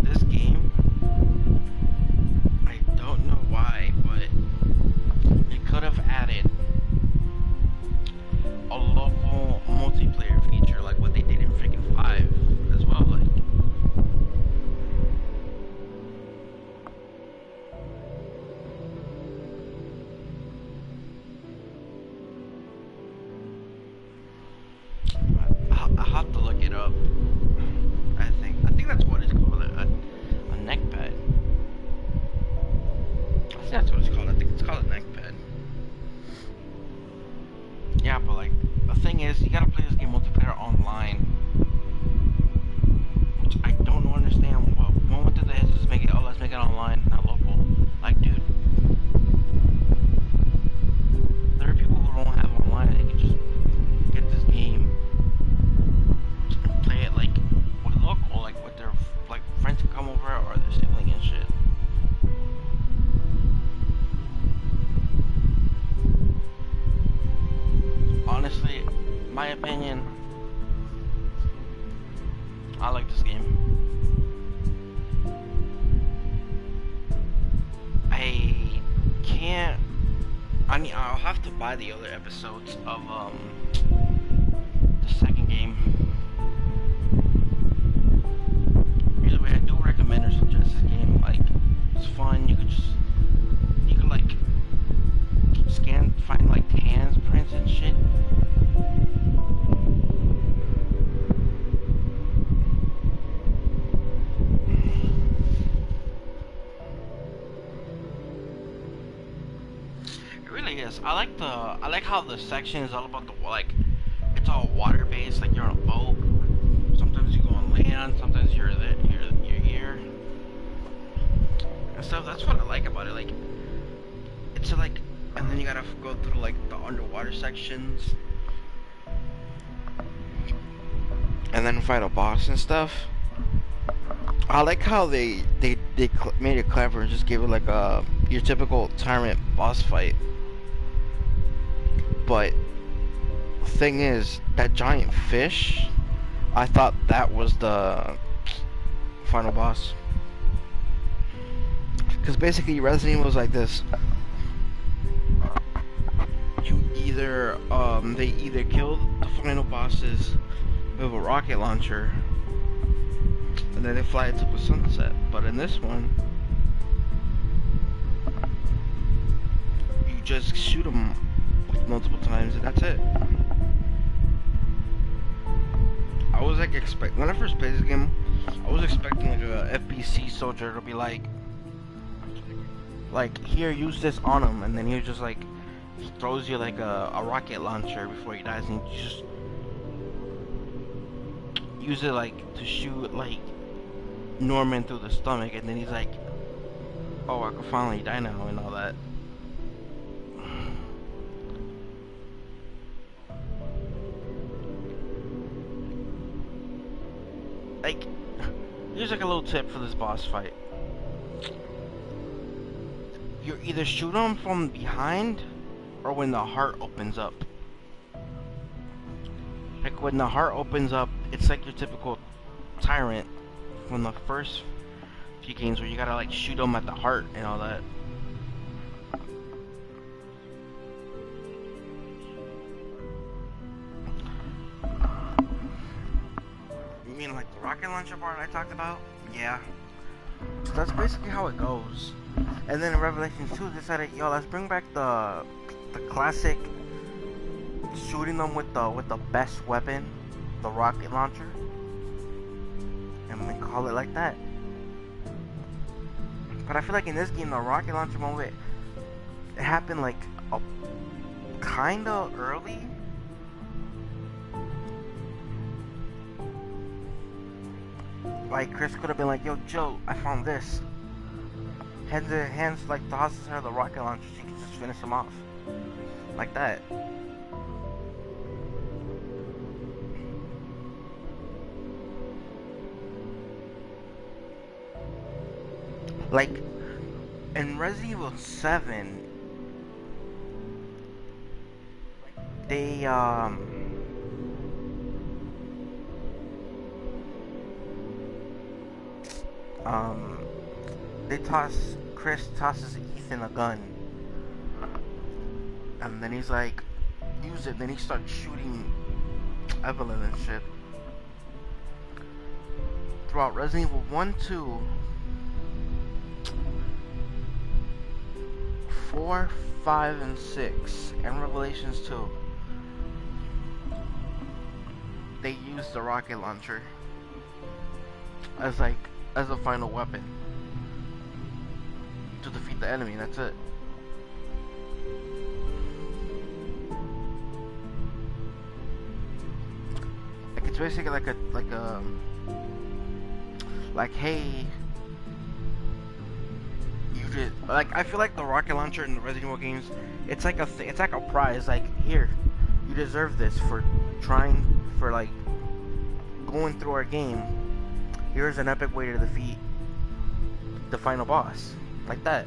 this game, I don't know why, but it could have added a local multiplayer feature like what they did in freaking 5 as well. Like, I'll have to look it up. I think that's what it's called, a neck pad. I think that's what it's called. I think it's called a neck pad. Yeah, but like, the thing is, you gotta play this game multiplayer online. Which I don't understand. Well, one went to the head, just make it, oh, let's make it online, not local. Like, dude, there are people who don't have online, they can just get this game and play it like with local, like with their like friends can come over or their sibling and shit. Honestly, my opinion, I like this game. I'll have to buy the other episodes of the second game. Either way, I do recommend or suggest this game. Like, it's fun. You could like find like hands prints and shit. It really is. I like how the section is all about the, like, it's all water based, like you're on a boat. Sometimes you go on land, sometimes you're here and stuff. That's what I like about it. Like, it's like, and then you gotta go through like the underwater sections, and then fight a boss and stuff. I like how they made it clever and just gave it like your typical tyrant boss fight. But the thing is, that giant fish, I thought that was the final boss. Because basically Resident Evil was like this. You they either kill the final bosses with a rocket launcher, and then they fly it to the sunset. But in this one, you just shoot them multiple times, and that's it. I was like when I first played this game, I was expecting like a FBC soldier to be like, here, use this on him, and then he just like, he throws you like a rocket launcher before he dies, and you just use it like to shoot like Norman through the stomach, and then he's like, oh, I can finally die now, and all that. Like, here's like a little tip for this boss fight. You either shoot him from behind or when the heart opens up. Like when the heart opens up, it's like your typical Tyrant from the first few games where you gotta like shoot them at the heart and all that. You mean like the rocket launcher part I talked about? Yeah. So that's basically how it goes. And then in Revelations 2, they decided, yo, let's bring back the classic shooting them with the best weapon, the rocket launcher, and we call it like that. But I feel like in this game, the rocket launcher moment, it happened like kinda early. Like Chris could have been like, yo, Joe, I found this. Hands like tosses her the rocket launcher, she can just finish him off. Like that. Like in Resident Evil 7, they Chris tosses Ethan a gun, and then he's like, use it, then he starts shooting Evelyn and shit. Throughout Resident Evil 1, 2, 4, 5, and 6, and Revelations 2, they use the rocket launcher as a final weapon to defeat the enemy. That's it. Like it's basically like hey, you did, like, I feel like the rocket launcher in the Resident Evil games, it's like a prize. Like, here, you deserve this for like going through our game. Here's an epic way to defeat the final boss. Like that.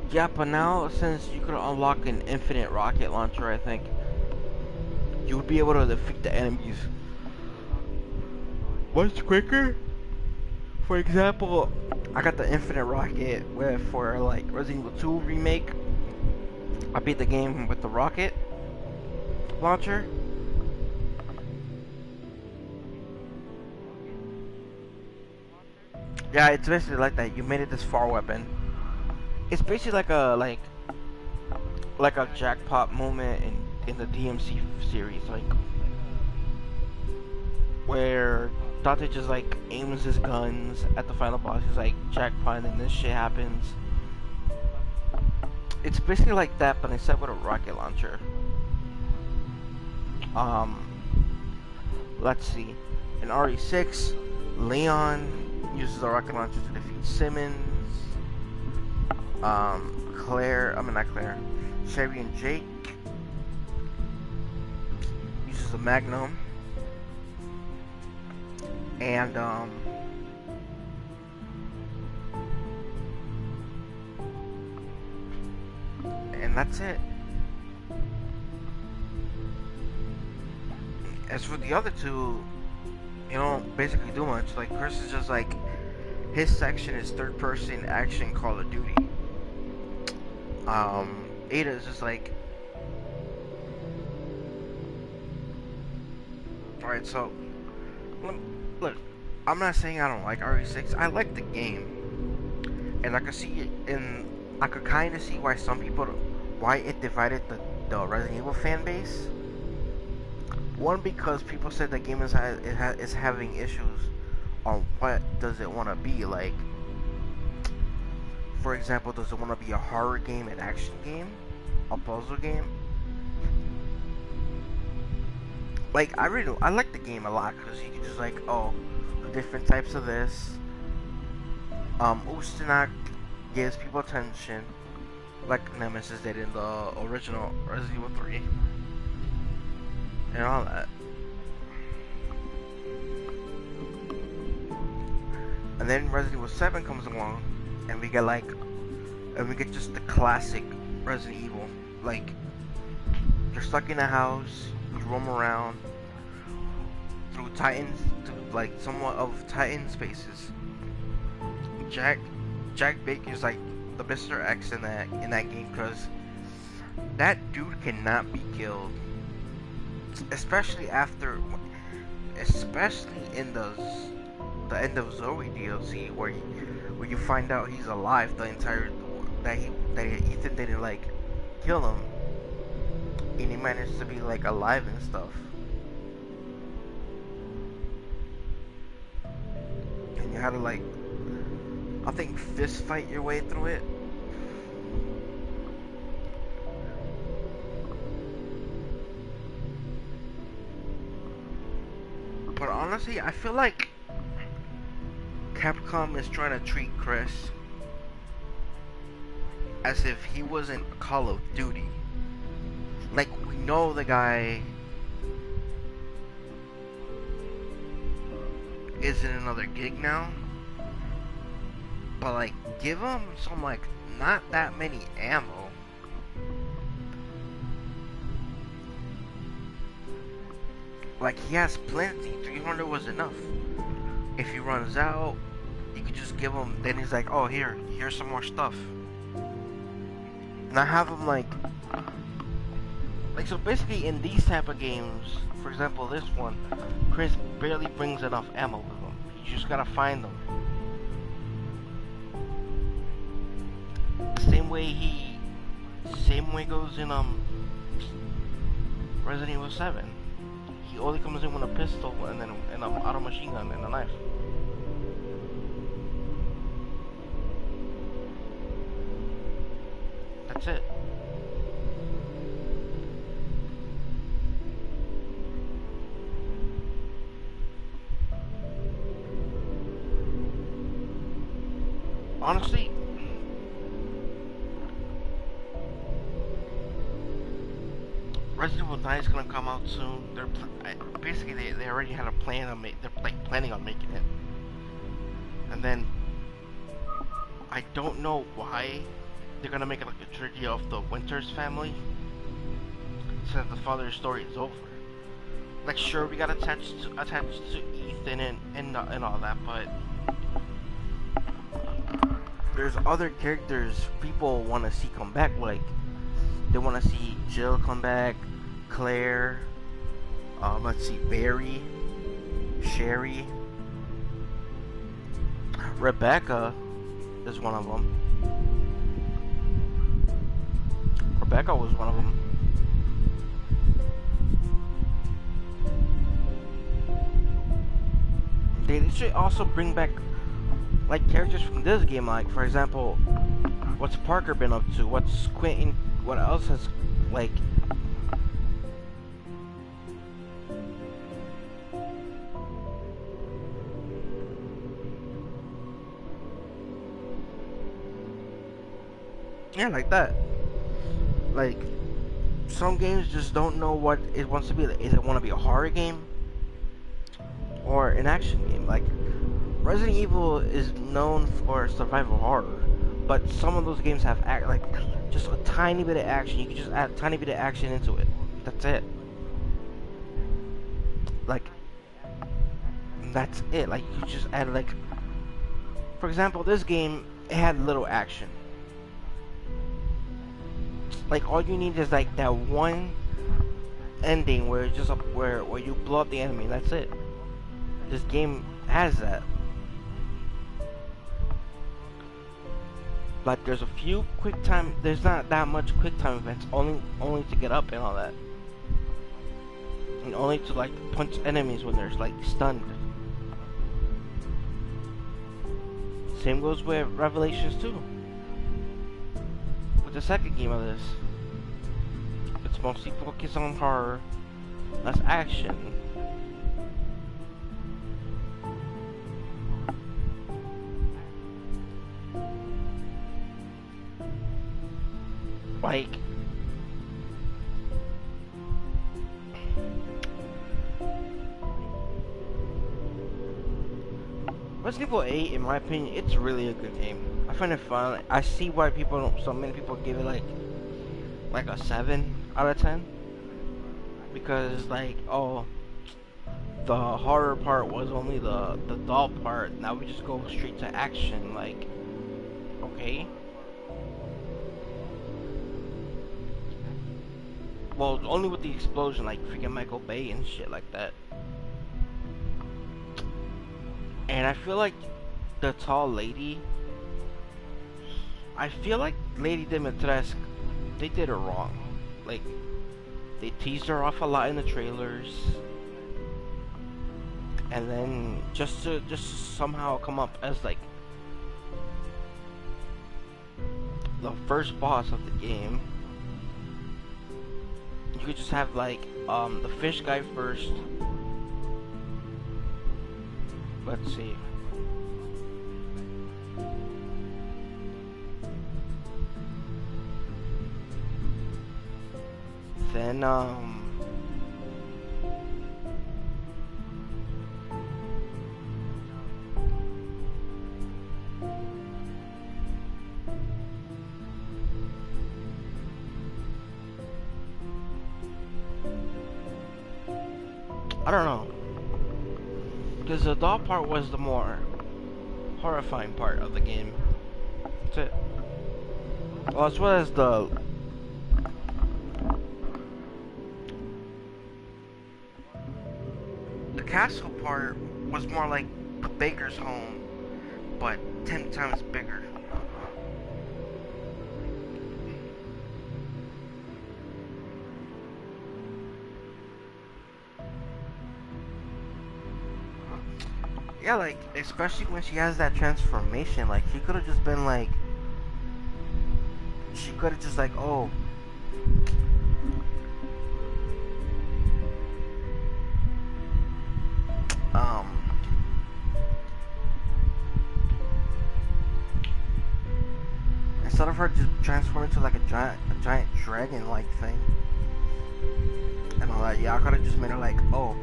Yeah, but now since you could unlock an infinite rocket launcher, I think you would be able to defeat the enemies much quicker. For example, I got the infinite rocket for like Resident Evil 2 remake. I beat the game with the rocket launcher. Yeah, it's basically like that. You made it this far weapon. It's basically like a jackpot moment in the DMC series, like where Dante just like aims his guns at the final boss. He's like jackpot, and then this shit happens. It's basically like that, but instead with a rocket launcher. Let's see. In RE6, Leon uses the rocket launcher to defeat Simmons. Sherry and Jake uses a Magnum. And that's it. As for the other two, you don't basically do much. Like, Chris is just like, his section is third-person action Call of Duty. Ada is just like, alright, so look, I'm not saying I don't like RE6. I like the game, and I could see it, and I could kind of see why some people, why it divided the Resident Evil fan base. One, because people said the game is having issues on what does it want to be. Like, for example, does it want to be a horror game, an action game, a puzzle game? Like, I like the game a lot because you can just like, oh, different types of this. Ustinok gives people attention, like Nemesis did in the original Resident Evil 3, and all that. And then Resident Evil 7 comes along, and we get just the classic Resident Evil. Like, you're stuck in a house, you roam around through Titans, like somewhat of Titan spaces. Jack Baker's like the Mr. X in that game, because that dude cannot be killed, especially in the end of Zoe DLC, where you find out he's alive. The entire that Ethan didn't like kill him, and he managed to be like alive and stuff. And you had to like, I think, fist fight your way through it. But honestly, I feel like Capcom is trying to treat Chris as if he wasn't Call of Duty. Like, we know the guy is in another gig now, but like, give him some, like, not that many ammo. Like, he has plenty. 300 was enough. If he runs out, you could just give him, then he's like, oh, here's some more stuff. Not have him like, so basically in these type of games, for example this one, Chris barely brings enough ammo with him. You just gotta find them. Same way goes in Resident Evil 7. He only comes in with a pistol and then an auto machine gun and a knife. That's it. Honestly, Resident Evil 9 is gonna come out soon. They're basically they already had a plan on they're like planning on making it, and then I don't know why they're gonna make it like a trilogy of the Winters family, since the father's story is over. Like, sure, we got attached to Ethan and all that, but there's other characters people want to see come back. Like, they want to see Jill come back, Claire, let's see, Barry, Sherry, Rebecca is one of them. Rebecca was one of them. They should also bring back like characters from this game, like, for example, what's Parker been up to? What's Quentin? What else has, like, yeah, like that. Like, some games just don't know what it wants to be. Is it want to be a horror game or an action game? Like, Resident Evil is known for survival horror, but some of those games have like just a tiny bit of action. You can just add a tiny bit of action into it. That's it. Like, that's it. Like, you just add, like, For example, this game, it had little action. Like, all you need is like that one ending where it's just where you blow up the enemy. That's it. This game has that. Like, there's a few quick time. There's not that much quick time events. Only to get up and all that, and only to like punch enemies when they're like stunned. Same goes with Revelations 2. With the second game of this, it's mostly focused on horror, less action. Like, Resident Evil 8, in my opinion, it's really a good game. I find it fun. I see why people don't, so many people give it like a 7 out of 10. Because like, oh, the horror part was only the doll part. Now we just go straight to action. Like, okay. Well, only with the explosion, like freaking Michael Bay and shit like that. And I feel like the tall lady, I feel like Lady Dimitrescu, they did her wrong. Like, they teased her off a lot in the trailers, and then just to somehow come up as like the first boss of the game. You could just have like the fish guy first. Let's see. Then I don't know, because the doll part was the more horrifying part of the game. That's it. Well, as well as the castle part was more like the baker's home, but 10 times bigger. Yeah, like, especially when she has that transformation, like, she could have just been like, she could have just like, oh, instead of her just transforming into like a giant dragon-like thing and all that, yeah, I could have just made her like, oh,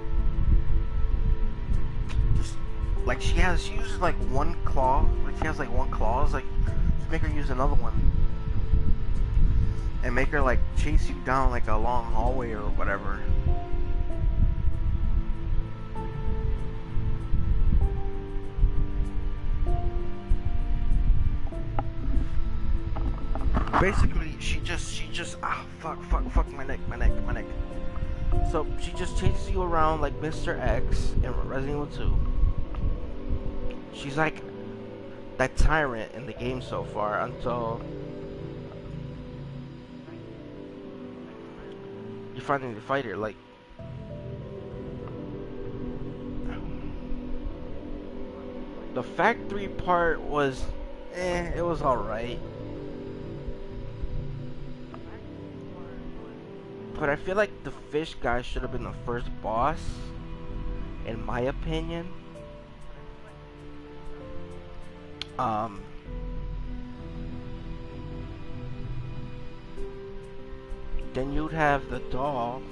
just like she uses like one claw, like she has like one claw, it's like just make her use another one and make her like chase you down like a long hallway or whatever. Basically, she just fuck my neck. So she just chases you around like Mr. X in Resident Evil 2. She's like that tyrant in the game so far until you finally fight her. Like, the factory part was, it was alright. But I feel like the fish guy should have been the first boss, in my opinion. Then you'd have the doll.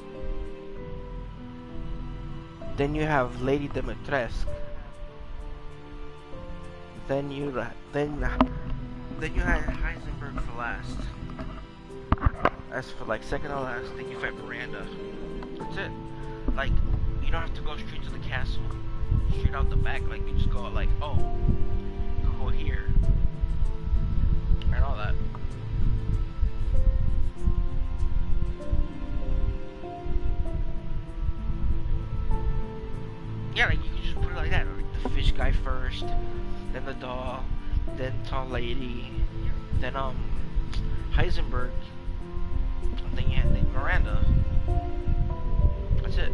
Then you have Lady Dimitrescu. Then you had Heisenberg for last. As for like second to last, then you fight Miranda. That's it. Like, you don't have to go straight to the castle, straight out the back. Like, you just go like, oh, you go here. And all that. Yeah, like you can just put it like that. Like the fish guy first, then the doll, then Tom Lady, then Heisenberg, and then yeah, then Miranda. That's it.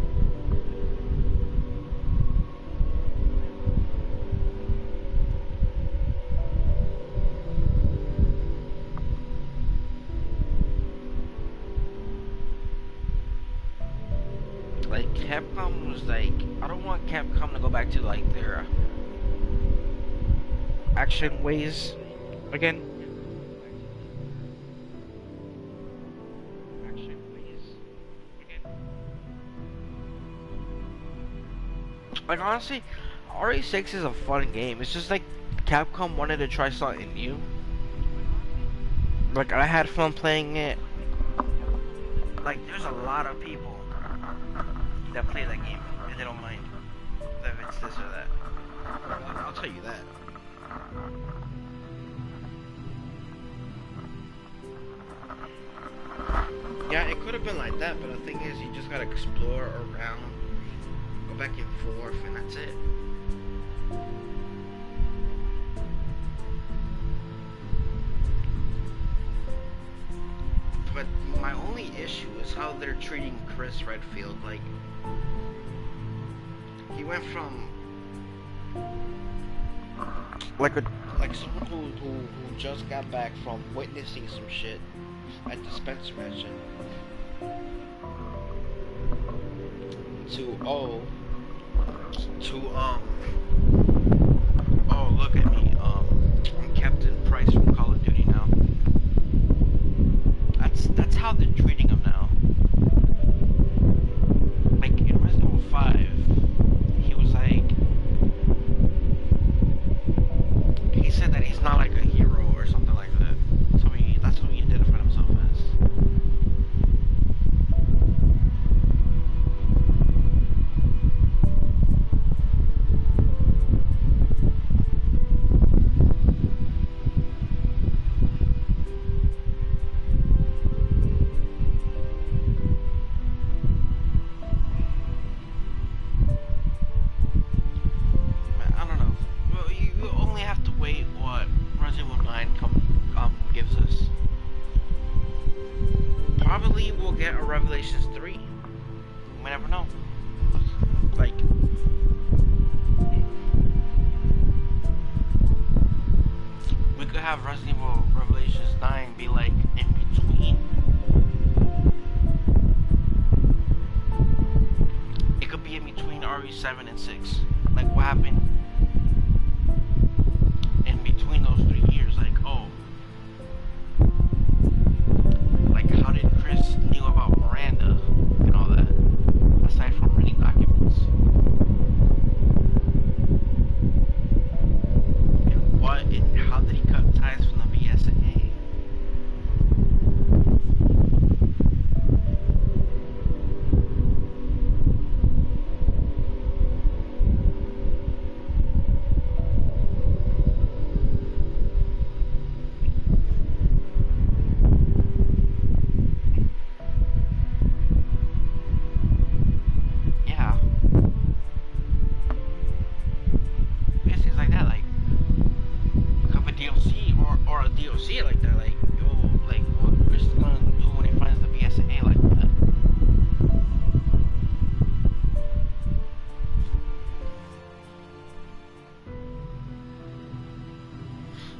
Like Capcom was like, I don't want Capcom to go back to like their action ways again. Like honestly, RE6 is a fun game. It's just like Capcom wanted to try something new. Like I had fun playing it. Like there's a lot of people that play that game and they don't mind if it's this or that. I'll tell you that. Yeah, it could have been like that, but the thing is, you just gotta explore around, go back and forth, and that's it. But my only issue is how they're treating Chris Redfield. Like, he went from like someone who just got back from witnessing some shit at the Spencer Mansion to oh look at me, I'm Captain Price from Call of Duty now. That's how they're treating him now. Like in Resident Evil 5, he was like, he said that he's not like a hero or something like that. So that's what he identified himself as. Gives us. Probably we'll get a Revelations 3. We never know. Like, we could have Resident Evil Revelations 9 be like in between. It could be in between RE7 and 6. Like what happened in between those 3 years. Like, oh, like how did Chris knew about Miranda and all that, aside from reading documents? And what and how did he cut ties from the BSAA? DLC like that, like, yo, like what Chris is gonna do when he finds the BSAA like that.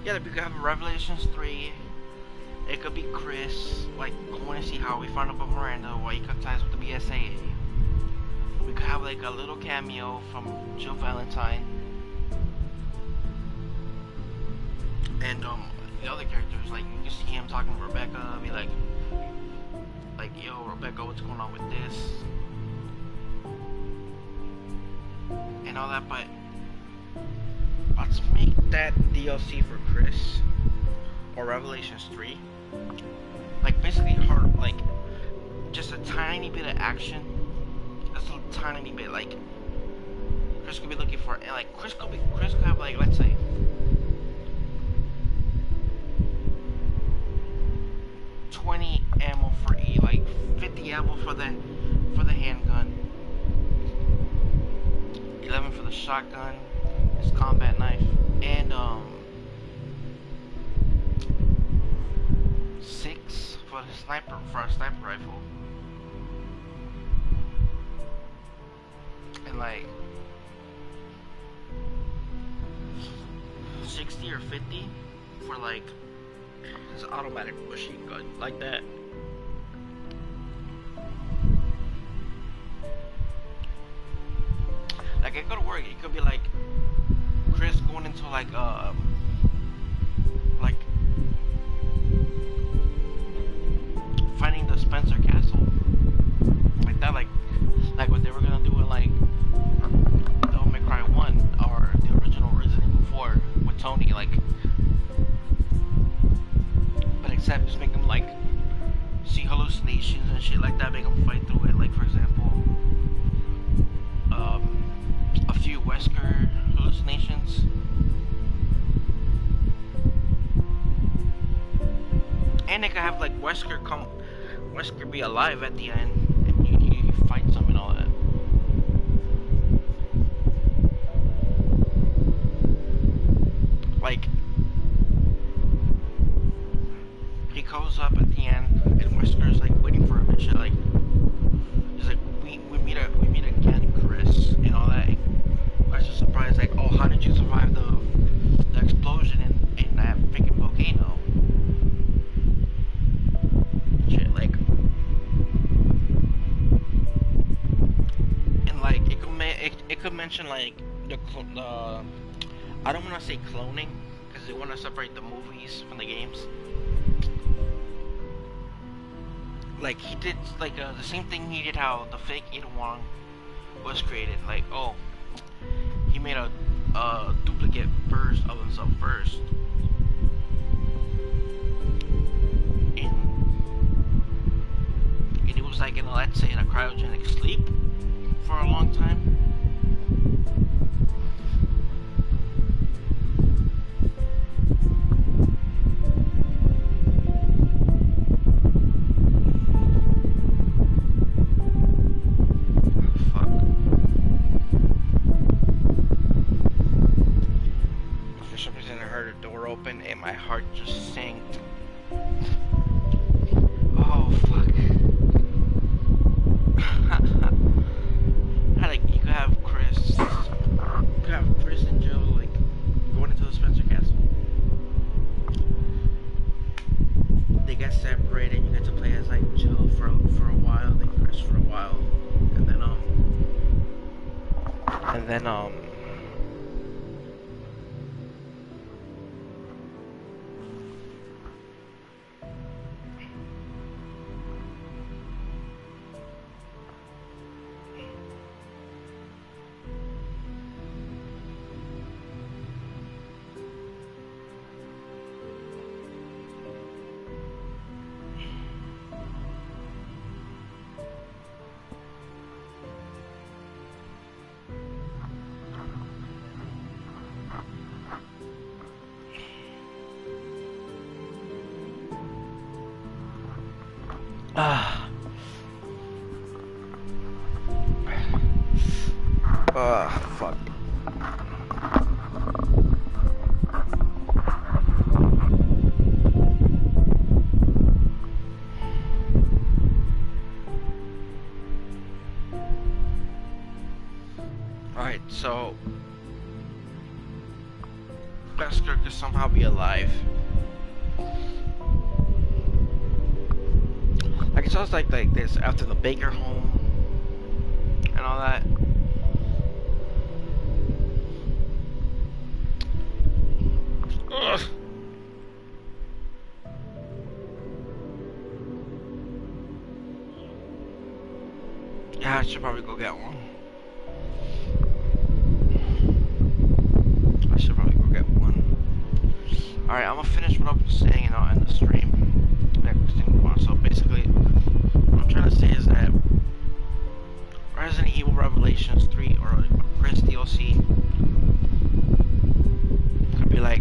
Yeah, like we could have a Revelations 3. It could be Chris, like, going to see how we found out about Miranda, why he cut ties with the BSAA. We could have like a little cameo from Jill Valentine. And the other characters, like you can see him talking to Rebecca, be like, yo, Rebecca, what's going on with this? And all that, but let's make that DLC for Chris or Revelations 3. Like basically hard, like just a tiny bit of action. Just a tiny bit, like Chris could be looking for, like Chris could have like, let's say 20 ammo for like 50 ammo for the handgun, 11 for the shotgun, his combat knife, and 6 for the sniper, for a sniper rifle, and like 60 or 50 for like his automatic machine gun, like that. Like, it could work. It could be like Chris going into like finding the Spencer Castle, like that, like what they were gonna do in like Devil May Cry 1 or the original Resident Evil 4 with Tony, like, but except just make them like see hallucinations and shit like that, make them fight through it. Like, for example, a few Wesker hallucinations. And they could have like Wesker be alive at the end, and you fight some and all that. Like, he goes up at the end, and Wesker's like waiting for him and shit. Like, he's like, we meet again, Chris, and all that. And Chris is surprised, like, oh, how did you survive the explosion in that freaking volcano? Shit, like, and like it could mention like the I don't want to say cloning, because they want to separate the movies from the games. Like, he did like the same thing he did how the fake Ada Wong was created. Like, oh, he made a duplicate first of himself first, and it was like in a, let's say, in a cryogenic sleep for a long time. And my heart just sank. Oh fuck. Like, you could have Chris and Jill like going into the Spencer Castle. They get separated. You get to play as like Jill for a while, then Chris for a while, and then fuck. Alright, so Wesker could somehow be alive. Like, it sounds like this after the Baker home and all that. Ugh. Yeah, I should probably go get one. Alright, I'm gonna finish what I'm saying and I'll end the stream. So basically, what I'm trying to say is that Resident Evil Revelations 3 or Chris DLC could be like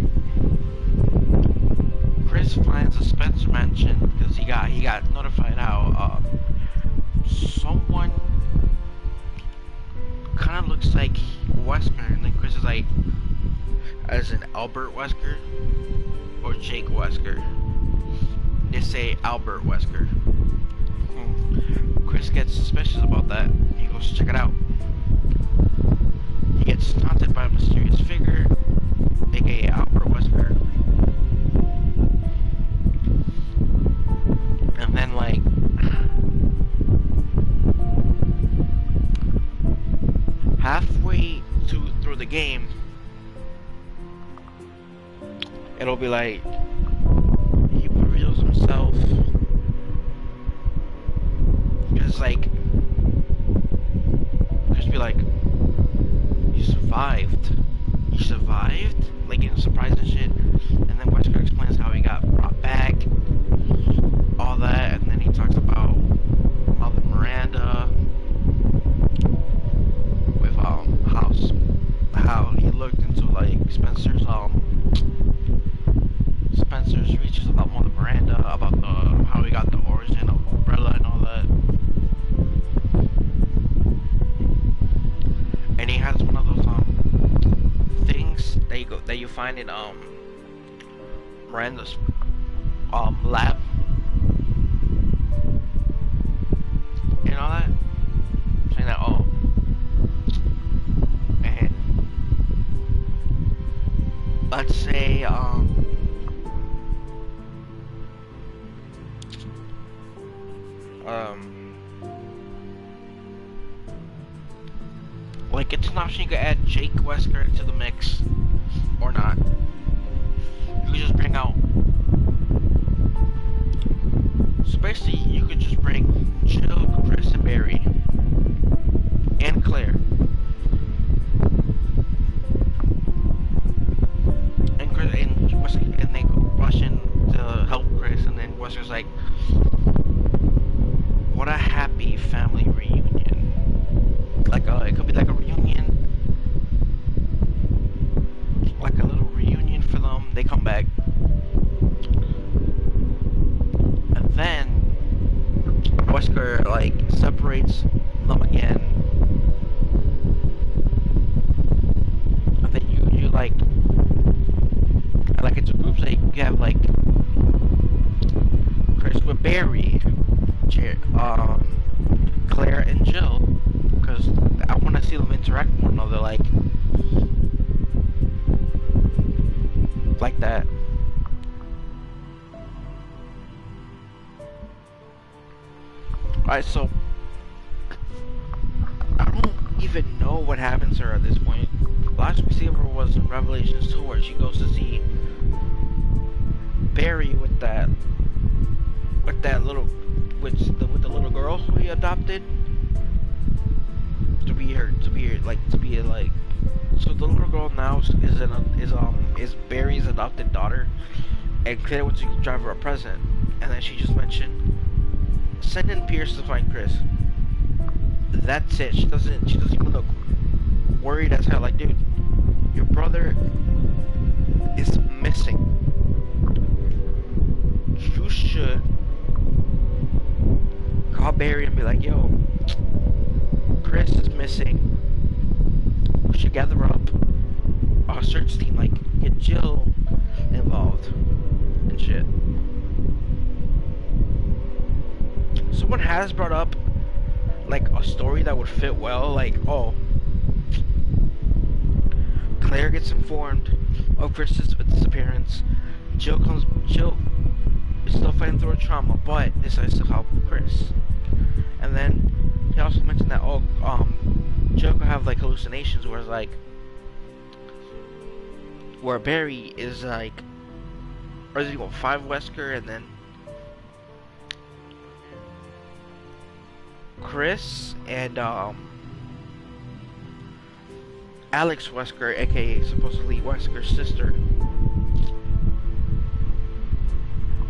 Chris Chris finds a Spencer mansion because he got notified how someone kind of looks like Wesker, and then Chris is like, as in Albert Wesker or Jake Wesker. They say Albert Wesker. Chris gets suspicious about that. He goes to check it out. He gets taunted by a mysterious figure, aka Albert Wesker. And then, like, halfway through the game, it'll be like he reveals himself. Cause like, just be like, you survived, like in surprise and shit. And then Wesker explains how he got brought back, all that, and then he talks about Mother Miranda, with how he looked into like Spencer's reaches about Mother Miranda, about how he got the origin of Umbrella and all that. And he has one of those things that you find in Miranda's lab and all that, saying that and let's say like it's an option you could add Jake Wesker into the mix or not. You could just bring out, so basically you could just bring Jill, Chris, and Barry and Claire and Chris and they rush in to help Chris, and then Wesker's like, what a happy family reunion. Like it could be like a reunion, like a little reunion for them. They come back, and then Wesker like separates them again, and then you like into groups. Like you have like Chris with Barry, Claire and Jill, because I want to see them interact with one another, like that. Alright, so I don't even know what happens to her at this point. Last we see of her was in Revelations 2, where she goes to see Barry with the little girl who he adopted to be like. So the little girl now is Barry's adopted daughter, and Claire went to drive her a present, and then she just mentioned, send in Pierce to find Chris. That's it. She doesn't even look worried as hell. Like, dude, your brother is missing. You should call Barry and be like, yo, Chris is missing. We should gather up our search team, like get Jill involved and shit. Someone has brought up like a story that would fit well, like, oh, Claire gets informed of Chris's disappearance. Jill is still fighting through her trauma, but decides to help Chris. And then he also mentioned that Jill could have like hallucinations where it's like where Barry is like Resident Evil 5 Wesker, and then Chris and Alex Wesker, aka supposedly Wesker's sister,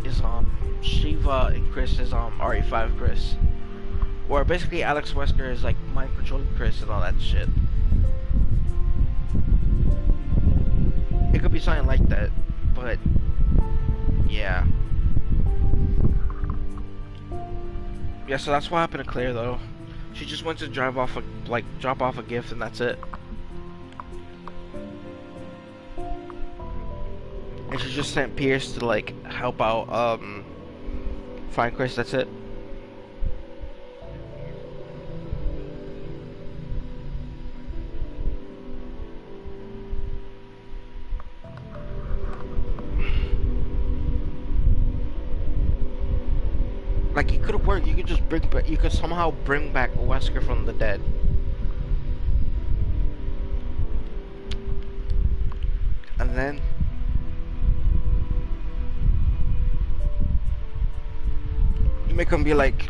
is Shiva, and Chris is RE5 Chris. Where basically Alex Wesker is like mind controlling Chris and all that shit. It could be something like that, but Yeah. Yeah, so that's what happened to Claire, though. She just went to drop off a gift, and that's it. And she just sent Pierce to, like, help out, find Chris, that's it. Like, it could work. You could just bring back. You could somehow bring back Wesker from the dead. And then you make him be like,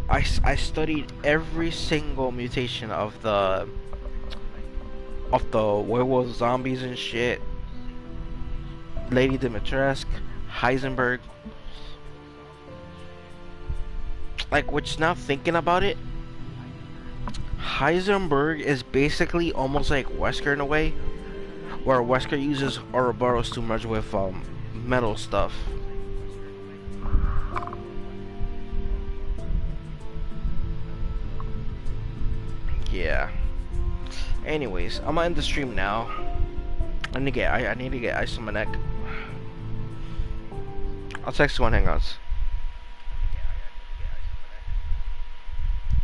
I studied every single mutation of the werewolf zombies and shit. Lady Dimitrescu, Heisenberg. Like, which now thinking about it, Heisenberg is basically almost like Wesker in a way, where Wesker uses Ouroboros to merge with metal stuff. Yeah. Anyways, I'm gonna end the stream now. I need to get ice on my neck. I'll text you on Hangouts.